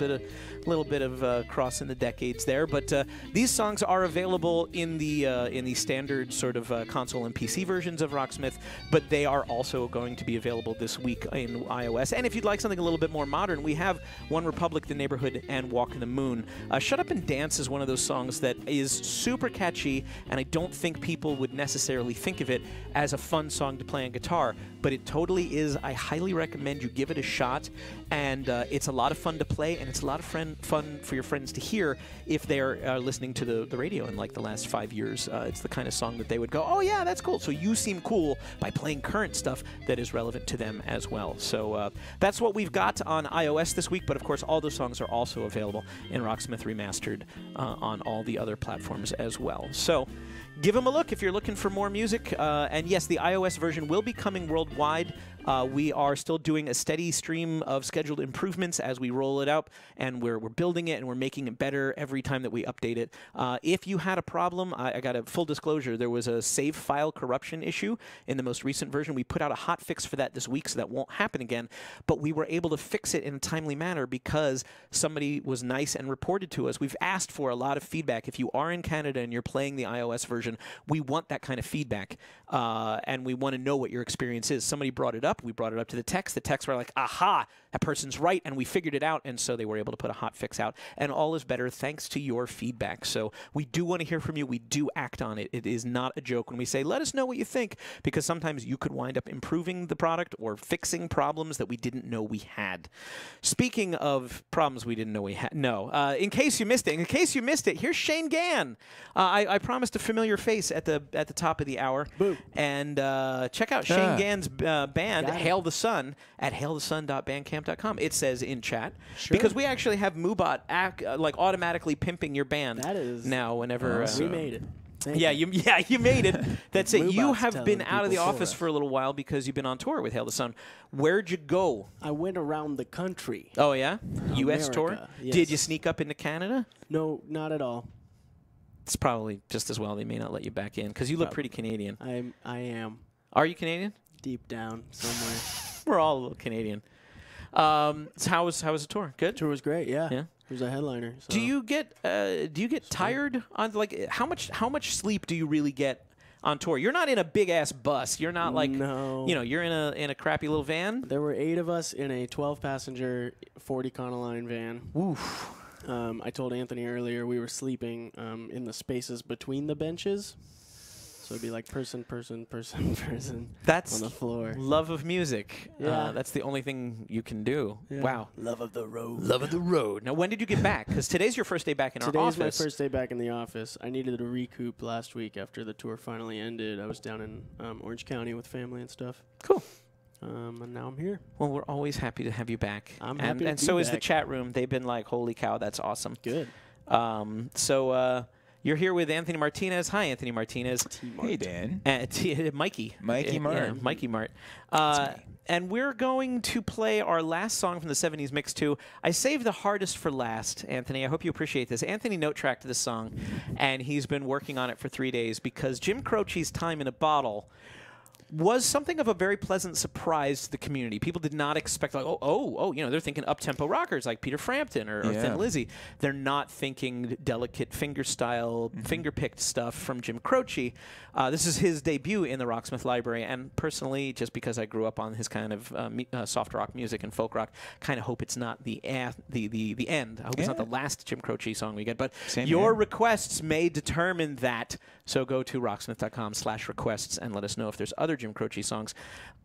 bit of cross in the decades there. But these songs are available in the standard sort of console and PC versions of Rocksmith, but they are also going to be available this week in iOS. And if you'd like something a little bit more modern, we have One Republic, The Neighborhood, and Walk in the Moon. Shut Up and Dance is one of those songs that is super catchy, and I don't think people would necessarily think of it as a fun song to play on guitar, but it totally is. I highly recommend you give it a shot, and it's a lot of fun to play, and it's a lot of fun for your friends to hear if they're listening to the radio in like the last 5 years. It's the kind of song that they would go, oh yeah, that's cool. So you seem cool by playing current stuff that is relevant to them as well. So that's what we've got on iOS this week, but of course all those songs are also available in Rocksmith Remastered on all the other platforms as well. So give them a look if you're looking for more music. And yes, the iOS version will be coming worldwide. We are still doing a steady stream of scheduled improvements as we roll it out, and we're building it and we're making it better every time that we update it. If you had a problem, I got a full disclosure, there was a save file corruption issue in the most recent version. We put out a hot fix for that this week, so that won't happen again, but we were able to fix it in a timely manner because somebody was nice and reported to us. We've asked for a lot of feedback. If you are in Canada and you're playing the iOS version, we want that kind of feedback, and we want to know what your experience is. Somebody brought it up. We brought it up to the techs. The techs were like, aha, that person's right, and we figured it out, and so they were able to put a hot fix out, and all is better thanks to your feedback. So we do want to hear from you. We do act on it. It is not a joke when we say, let us know what you think, because sometimes you could wind up improving the product or fixing problems that we didn't know we had. Speaking of problems we didn't know we had, in case you missed it, here's Shane Gann. I promised a familiar face at the top of the hour. Boom. And check out Shane Gann's band, Hail the Sun, at hailthesun.bandcamp.com. It says in chat. Sure. Because we actually have Moobot like automatically pimping your band. That is now whenever we made it. You made it. That's it. You have been out of the office for a little while because you've been on tour with Hail the Sun. Where'd you go? I went around the country. Oh yeah, U.S. America, tour. Yes. Did you sneak up into Canada? No, not at all. It's probably just as well they may not let you back in because you look pretty Canadian. I am. Are you Canadian? Deep down somewhere. We're all a little Canadian. So how was the tour? Good. Tour was great. Yeah. Yeah. He was a headliner. So. Do you get tired on how much sleep do you really get on tour? You're not in a big ass bus. You're not like you're in a crappy little van. There were 8 of us in a 12-passenger 40 Econoline van. Oof. I told Anthony earlier we were sleeping in the spaces between the benches. So it'd be like person That's on the floor. Love of music. Yeah. That's the only thing you can do. Yeah. Wow. Love of the road. Love of the road. Now, when did you get back? Because today's your first day back in our office. Today's my first day back in the office. I needed to recoup last week after the tour finally ended. I was down in Orange County with family and stuff. Cool. And now I'm here. Well, we're always happy to have you back. I'm happy to be And so is the back. chat room. They've been like, holy cow, that's awesome. Good. You're here with Anthony Martinez. Hi, Anthony Martinez. Hey, Dan. Mikey. Mikey Mart. Yeah, Mikey Mart. And we're going to play our last song from the 70s Mix 2. I saved the hardest for last, Anthony. I hope you appreciate this. Anthony note-tracked this song, and he's been working on it for 3 days because Jim Croce's Time in a Bottle was something of a very pleasant surprise to the community. People did not expect, like, they're thinking up-tempo rockers like Peter Frampton or Thin Lizzy. They're not thinking delicate finger-style, finger-picked stuff from Jim Croce. This is his debut in the Rocksmith library, and personally, just because I grew up on his kind of soft rock music and folk rock, kind of hope it's not the end. I hope it's not the last Jim Croce song we get, but your requests may determine that. So go to rocksmith.com/requests and let us know if there's other Jim Croce songs.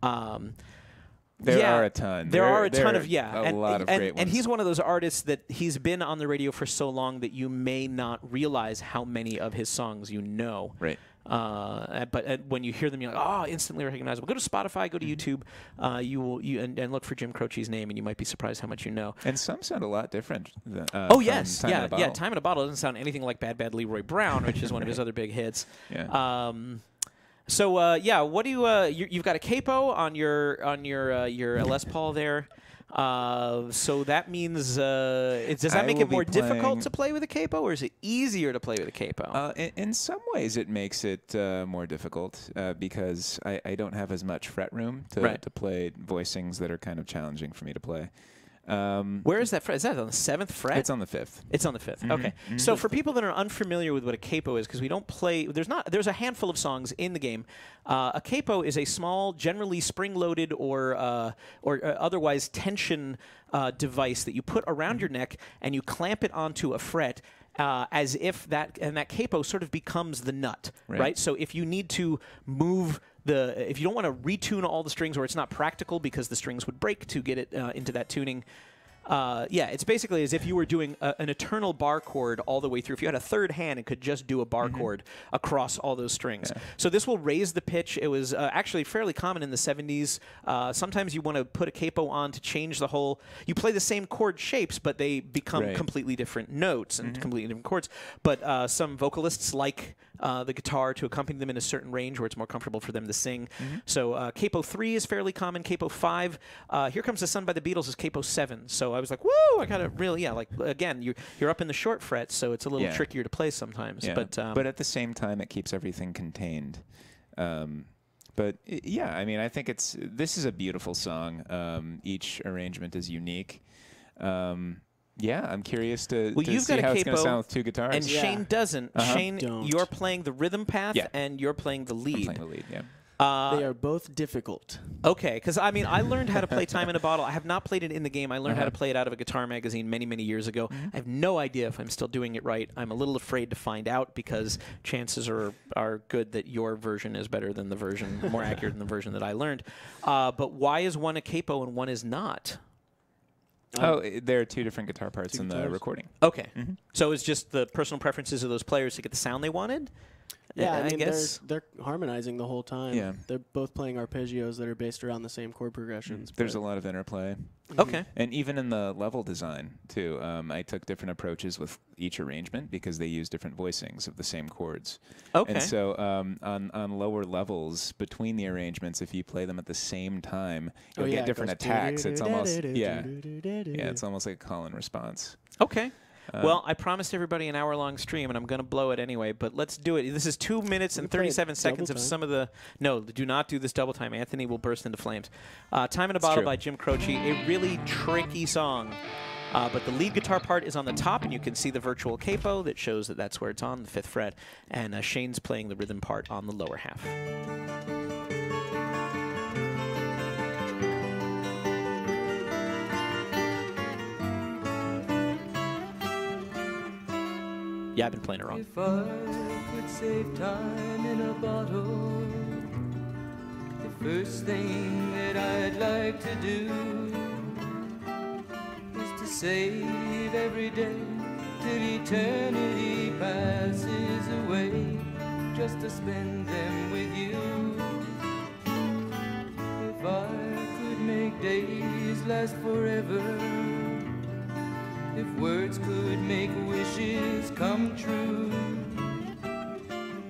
There are a ton. There are a ton of a lot of great ones. And he's one of those artists that he's been on the radio for so long that you may not realize how many of his songs you know. Right. But when you hear them, you're like, oh, instantly recognizable. Go to Spotify, go to YouTube, and look for Jim Croce's name, and you might be surprised how much you know. And some sound a lot different. Oh yes, Time in a Bottle doesn't sound anything like Bad Bad Leroy Brown, which is one of his other big hits. Yeah. What do you? You've got a capo on your Les Paul there. So that means, does that I make will it be more difficult playing- to play with a capo, or is it easier to play with a capo? In some ways, it makes it more difficult because I don't have as much fret room to play voicings that are kind of challenging for me to play. Where is that fret? Is that on the 7th fret? It's on the 5th. It's on the 5th. Okay. So for people that are unfamiliar with what a capo is, because we don't play, there's a handful of songs in the game. A capo is a small, generally spring-loaded or otherwise tension device that you put around your neck and you clamp it onto a fret. As if that capo sort of becomes the nut, right? So if you need to move if you don't want to retune all the strings, or it's not practical because the strings would break to get it into that tuning. It's basically as if you were doing an eternal bar chord all the way through. If you had a third hand, it could just do a bar chord across all those strings. Yeah. So this will raise the pitch. It was actually fairly common in the 70s. Sometimes you want to put a capo on to change the whole. You play the same chord shapes, but they become completely different notes and completely different chords. But some vocalists like the guitar to accompany them in a certain range where it's more comfortable for them to sing. So capo 3 is fairly common. Capo 5, Here Comes the Sun by the Beatles is capo 7. So I was like, woo! I got to really, again, you're up in the short frets, so it's a little trickier to play sometimes. Yeah. But at the same time, it keeps everything contained. But I mean, I think this is a beautiful song. Each arrangement is unique. I'm curious to you've see got how a it's going to capo, sound with 2 guitars. and Shane doesn't. Shane, Don't. you're playing the rhythm path, and you're playing the lead. I'm playing the lead, yeah. They are both difficult. Okay, because I mean, I learned how to play Time in a Bottle. I have not played it in the game. I learned how to play it out of a guitar magazine many, many years ago. I have no idea if I'm still doing it right. I'm a little afraid to find out because chances are good that your version is better than the version, more accurate than the version that I learned. But why is one a capo and one is not? There are 2 different guitar parts in the recording. Okay. So it's just the personal preferences of those players to get the sound they wanted? Yeah, I mean, guess they're harmonizing the whole time. Yeah. They're both playing arpeggios that are based around the same chord progressions. There's a lot of interplay. Okay. And even in the level design, too, I took different approaches with each arrangement because they use different voicings of the same chords. Okay. And so on lower levels between the arrangements, if you play them at the same time, you'll get different attacks. It's almost, it's almost like a call and response. Okay. Well, I promised everybody an hour-long stream, and I'm going to blow it anyway, but let's do it. This is 2 minutes and 37 seconds of some of the... No, do not do this double time. Anthony will burst into flames. Time in a Bottle by Jim Croce, a really tricky song. But the lead guitar part is on the top, and you can see the virtual capo that shows that that's where it's on, the 5th fret, and Shane's playing the rhythm part on the lower half. Yeah, I've been playing it wrong. If I could save time in a bottle, the first thing that I'd like to do is to save every day till eternity passes away, just to spend them with you. If I could make days last forever, if words could make wishes come true,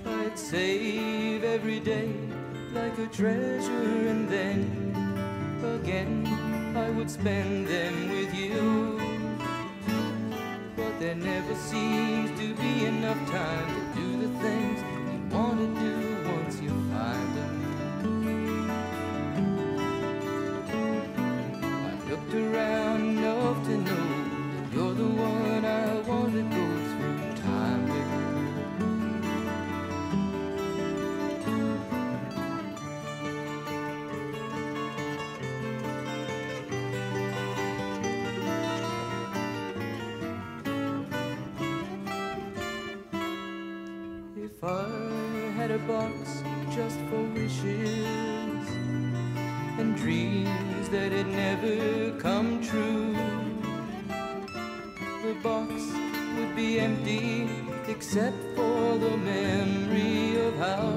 I'd save every day like a treasure, and then again I would spend them with you. But there never seems to be enough time to do the things you want to do once you find them. I looked around enough to know you're the one I want to go through time with. If I had a box just for wishes and dreams that had never come true, the box would be empty except for the memory of how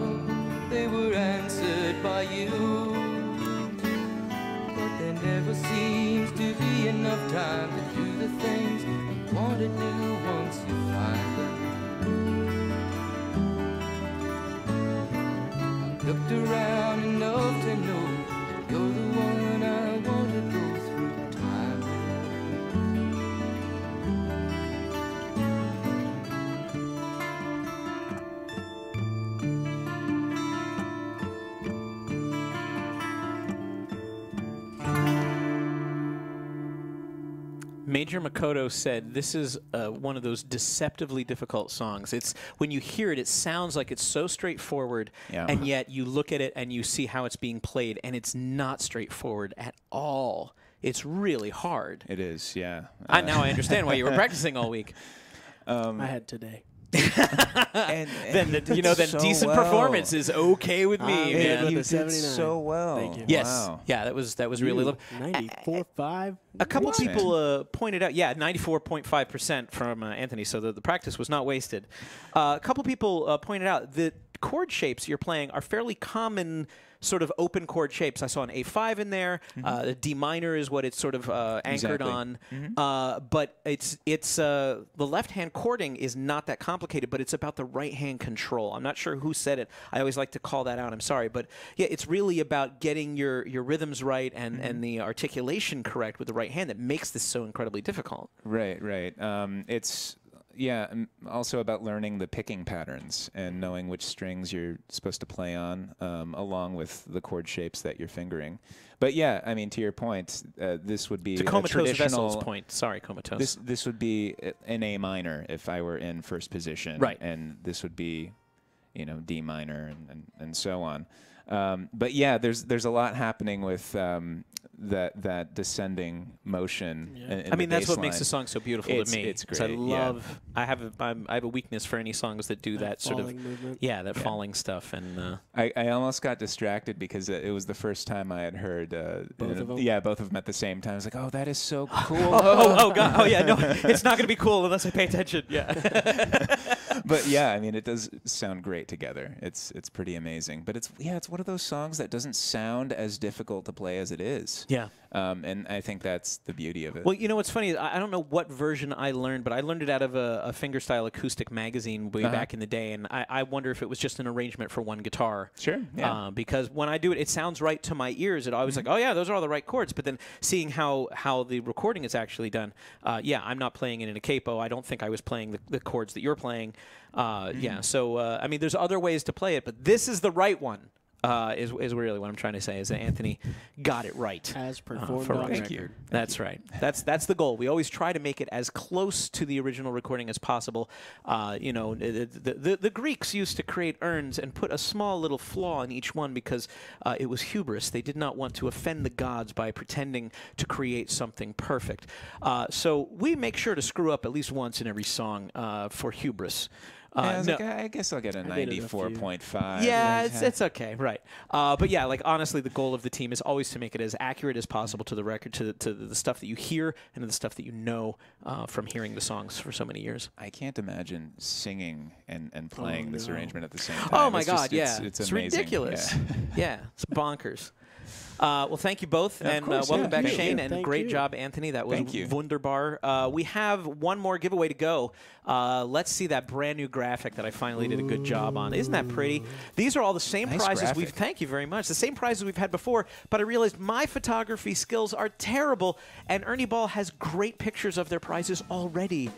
they were answered by you. But there never seems to be enough time to do the things you want to do once you find them. I looked around enough to know you're the one I want to go through time. Major Makoto said this is one of those deceptively difficult songs. It's when you hear it, it sounds like it's so straightforward, and yet you look at it and you see how it's being played, and it's not straightforward at all. It's really hard. It is, yeah. Now I understand why you were practicing all week. I had today. and then decent performance is okay with me. Man. You did so well. Thank you. Yes, wow. Yeah, that was really low. 94.5. A couple people pointed out, 94.5% from Anthony. So the practice was not wasted. A couple people pointed out that chord shapes you're playing are fairly common. Sort of open chord shapes. I saw an A5 in there. The D minor is what it's sort of anchored on. But it's the left hand chording is not that complicated, but it's about the right hand control. I'm not sure who said it. I always like to call that out. I'm sorry, but yeah, it's really about getting your rhythms right and the articulation correct with the right hand that makes this so incredibly difficult. Right. It's also about learning the picking patterns and knowing which strings you're supposed to play on, along with the chord shapes that you're fingering. But yeah, I mean, to your point, this would be to Comatose Vessel's point. Sorry, Comatose. This would be an A minor if I were in first position, right? And this would be, D minor and so on. But yeah, there's a lot happening with that descending motion. I mean, that's what makes the song so beautiful to me. It's great. I love. I have a weakness for any songs that do that sort of movement. Falling stuff. And I almost got distracted because it was the first time I had heard both of them. Yeah, both of them at the same time. I was like, oh, that is so cool. oh God. Oh yeah. No, it's not going to be cool unless I pay attention. Yeah. But yeah, I mean, it does sound great together. It's pretty amazing. But it's one of those songs that doesn't sound as difficult to play as it is. Yeah. And I think that's the beauty of it. Well, you know what's funny is I don't know what version I learned, but I learned it out of a fingerstyle acoustic magazine way back in the day, and I wonder if it was just an arrangement for one guitar. Sure. Yeah. Because when I do it, it sounds right to my ears. It always like, oh yeah, those are all the right chords. But then seeing how the recording is actually done, I'm not playing it in a capo. I don't think I was playing the chords that you're playing. Yeah. So I mean, there's other ways to play it, but this is the right one. Is really what I'm trying to say is that Anthony got it right. As performed on record. Thank you. That's right. That's the goal. We always try to make it as close to the original recording as possible. The Greeks used to create urns and put a small little flaw in each one because it was hubris. They did not want to offend the gods by pretending to create something perfect. So we make sure to screw up at least once in every song for hubris. I guess I'll get a 94.5. Yeah, it's okay, right? But yeah, like honestly, the goal of the team is always to make it as accurate as possible to the record, to the stuff that you hear and to the stuff that you know from hearing the songs for so many years. I can't imagine singing and playing this arrangement at the same time. Oh my God, yeah, it's it's amazing. ridiculous. Yeah, it's bonkers. Well, thank you both, and welcome back, Shane, and great job, Anthony. That was wunderbar. We have one more giveaway to go. Let's see that brand new graphic that I finally did a good job on. Isn't that pretty? These are all the same prizes we've. Thank you very much. The same prizes we've had before, but I realized my photography skills are terrible, and Ernie Ball has great pictures of their prizes already.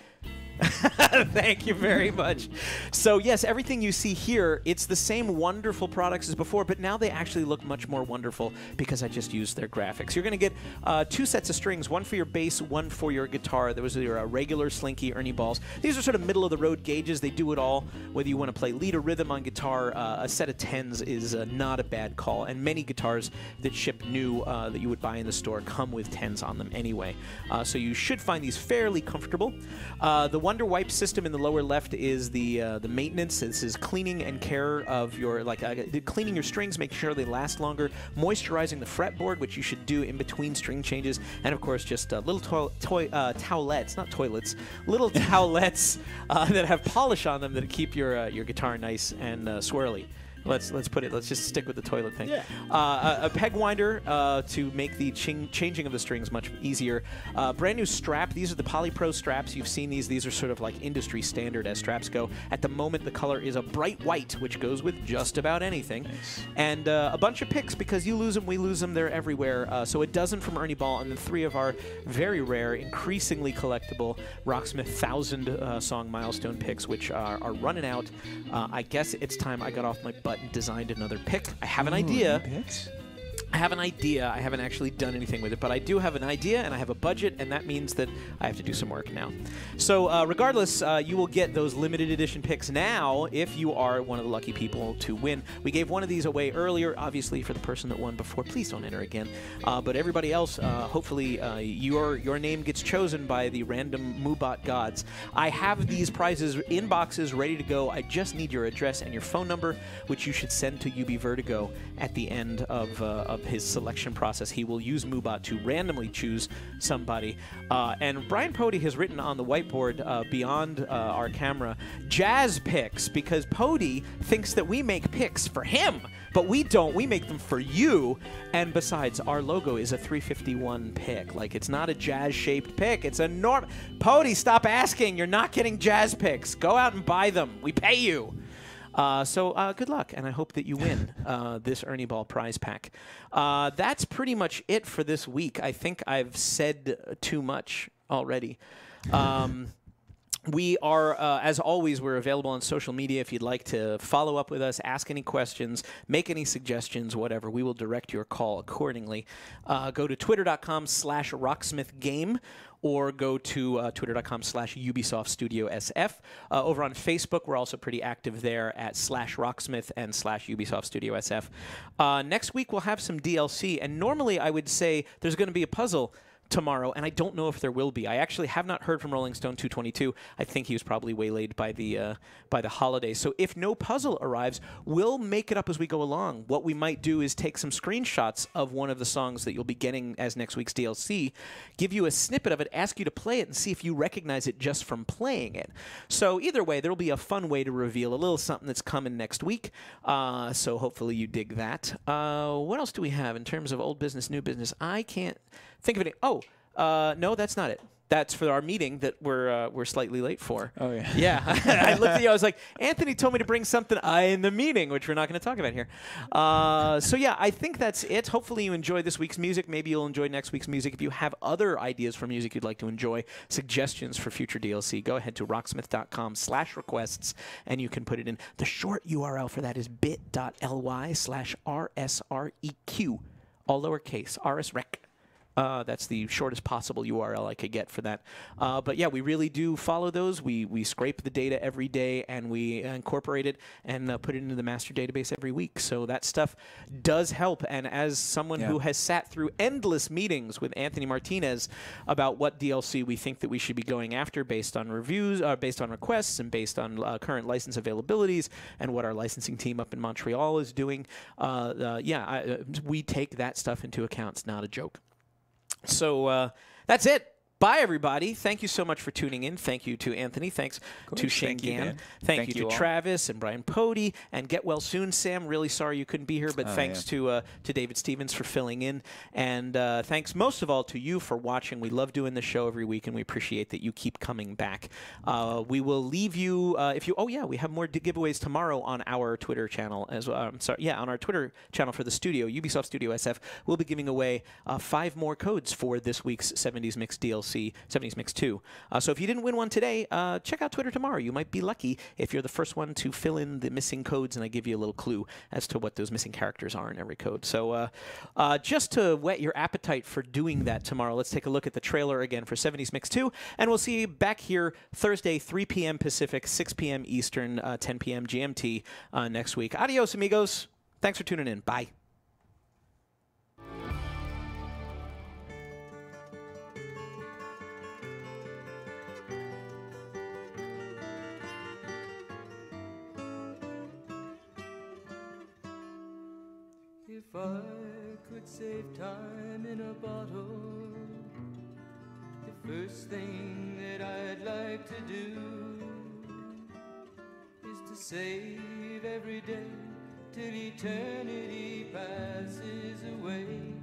Thank you very much. So yes, everything you see here, it's the same wonderful products as before, but now they actually look much more wonderful because I just used their graphics. You're going to get 2 sets of strings, one for your bass, one for your guitar. There was your regular Slinky Ernie Balls. These are sort of middle-of-the-road gauges. They do it all. Whether you want to play lead or rhythm on guitar, a set of 10s is not a bad call, and many guitars that ship new that you would buy in the store come with 10s on them anyway. So you should find these fairly comfortable. The Wonder Wipe system in the lower left is the maintenance. This is cleaning and care of your cleaning your strings, making sure they last longer, moisturizing the fretboard, which you should do in between string changes, and of course just little towelettes, not toilets, little towelettes that have polish on them that keep your guitar nice and swirly. Let's just stick with the toilet thing. Yeah. A peg winder to make the changing of the strings much easier. Brand new strap. These are the Polypro straps. You've seen these. These are sort of like industry standard as straps go. At the moment, the color is a bright white, which goes with just about anything. Nice. And a bunch of picks, because you lose them, we lose them. They're everywhere. So a dozen from Ernie Ball, and then 3 of our very rare, increasingly collectible Rocksmith 1,000 song milestone picks, which are running out. I guess it's time I got off my butt and designed another pick. I have an idea. I have an idea. I haven't actually done anything with it, but I do have an idea, and I have a budget, and that means that I have to do some work now. So regardless, you will get those limited edition picks now if you are one of the lucky people to win. We gave one of these away earlier, obviously, for the person that won before. Please don't enter again. But everybody else, hopefully, your name gets chosen by the random Moobot gods. I have these prizes in boxes ready to go. I just need your address and your phone number, which you should send to UB Vertigo at the end of his selection process. He will use Moobot to randomly choose somebody. And Brian Pody has written on the whiteboard beyond our camera, jazz picks, because Pody thinks that we make picks for him, but we don't. We make them for you. And besides, our logo is a 351 pick. Like, it's not a jazz-shaped pick. It's a norm. Pody, stop asking. You're not getting jazz picks. Go out and buy them. We pay you. So good luck, and I hope that you win this Ernie Ball prize pack. That's pretty much it for this week. I think I've said too much already. We are, as always, we're available on social media if you'd like to follow up with us, ask any questions, make any suggestions, whatever. We will direct your call accordingly. Go to twitter.com/rocksmithgame or go to twitter.com/Ubisoft Studio SF. Over on Facebook, we're also pretty active there at /Rocksmith and /Ubisoft Studio SF. Next week, we'll have some DLC, and normally I would say there's going to be a puzzle tomorrow, and I don't know if there will be. I actually have not heard from Rolling Stone 222. I think he was probably waylaid by the holidays. So if no puzzle arrives, we'll make it up as we go along. What we might do is take some screenshots of one of the songs that you'll be getting as next week's DLC, give you a snippet of it, ask you to play it, and see if you recognize it just from playing it. So either way, there will be a fun way to reveal a little something that's coming next week. So hopefully you dig that. What else do we have in terms of old business, new business? I can't think of any. Oh, no, that's not it. That's for our meeting that we're slightly late for. Oh, yeah. Yeah. I looked at you. I was like, Anthony told me to bring something in the meeting, which we're not going to talk about here. So, yeah, I think that's it. Hopefully you enjoyed this week's music. Maybe you'll enjoy next week's music. If you have other ideas for music you'd like to enjoy, suggestions for future DLC, go ahead to rocksmith.com/requests, and you can put it in. The short URL for that is bit.ly/RSREQ, all lowercase, RSREC. That's the shortest possible URL I could get for that. But yeah, we really do follow those. We scrape the data every day, and we incorporate it and put it into the master database every week. So that stuff does help. And as someone who has sat through endless meetings with Anthony Martinez about what DLC we think that we should be going after based on reviews, based on requests, and based on current license availabilities, and what our licensing team up in Montreal is doing, we take that stuff into account. It's not a joke. So that's it. Bye, everybody. Thank you so much for tuning in. Thank you to Anthony. Thanks to Shangan. Thank you to Travis and Brian Pody. And get well soon, Sam. Really sorry you couldn't be here, but thanks to David Stevens for filling in. And thanks most of all to you for watching. We love doing the show every week, and we appreciate that you keep coming back. We will leave you if you. Oh yeah, we have more giveaways tomorrow on our Twitter channel as well. On our Twitter channel for the studio, Ubisoft Studio SF. We'll be giving away 5 more codes for this week's 70s Mix DLC. 70s Mix 2. So if you didn't win one today, check out Twitter tomorrow. You might be lucky if you're the first one to fill in the missing codes, and I give you a little clue as to what those missing characters are in every code. So just to whet your appetite for doing that tomorrow, let's take a look at the trailer again for 70s Mix 2, and we'll see you back here Thursday, 3 p.m. Pacific, 6 p.m. Eastern, 10 p.m. GMT next week. Adios, amigos. Thanks for tuning in. Bye. If I could save time in a bottle, the first thing that I'd like to do is to save every day till eternity passes away,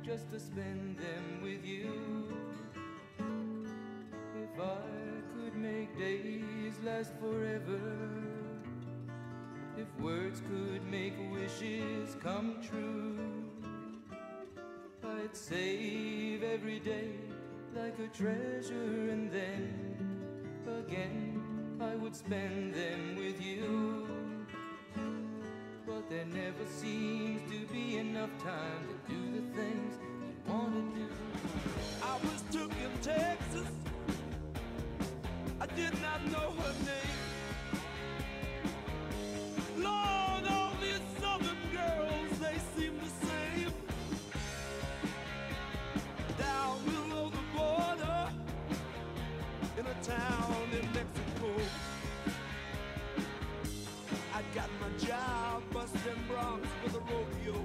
just to spend them with you. If I could make days last forever, if words could make wishes come true, I'd save every day like a treasure, and then again I would spend them with you. But there never seems to be enough time to do the things you want to do. I was took in Texas, I did not know her name. Lord, all these southern girls, they seem the same. Down below the border, in a town in Mexico, I got my job busting broncs with a rodeo.